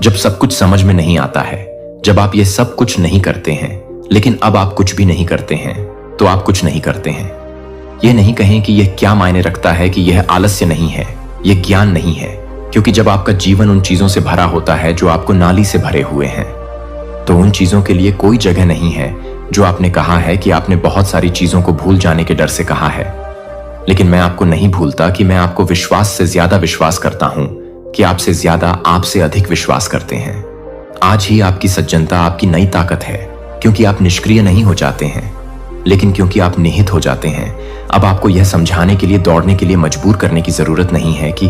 जब सब कुछ समझ में नहीं आता है, जब आप ये सब कुछ नहीं करते हैं, लेकिन अब आप कुछ भी नहीं करते हैं, तो आप कुछ नहीं करते हैं। यह नहीं कहें कि यह क्या मायने रखता है कि यह आलस्य नहीं है, यह ज्ञान नहीं है, क्योंकि जब आपका जीवन उन चीजों से भरा होता है जो आपको नाली से भरे हुए हैं, तो उन चीजों के लिए कोई जगह नहीं है जो आपने कहा है कि आपने बहुत सारी चीजों को भूल जाने के डर से कहा है। लेकिन मैं आपको नहीं भूलता कि मैं आपको विश्वास से ज्यादा विश्वास करता हूं कि आपसे ज्यादा, आपसे अधिक विश्वास करते हैं। आज ही आपकी सज्जनता आपकी नई ताकत है, क्योंकि आप निष्क्रिय नहीं हो जाते हैं, लेकिन क्योंकि आप निहित हो जाते हैं। अब आपको यह समझाने के लिए, दौड़ने के लिए मजबूर करने की जरूरत नहीं है कि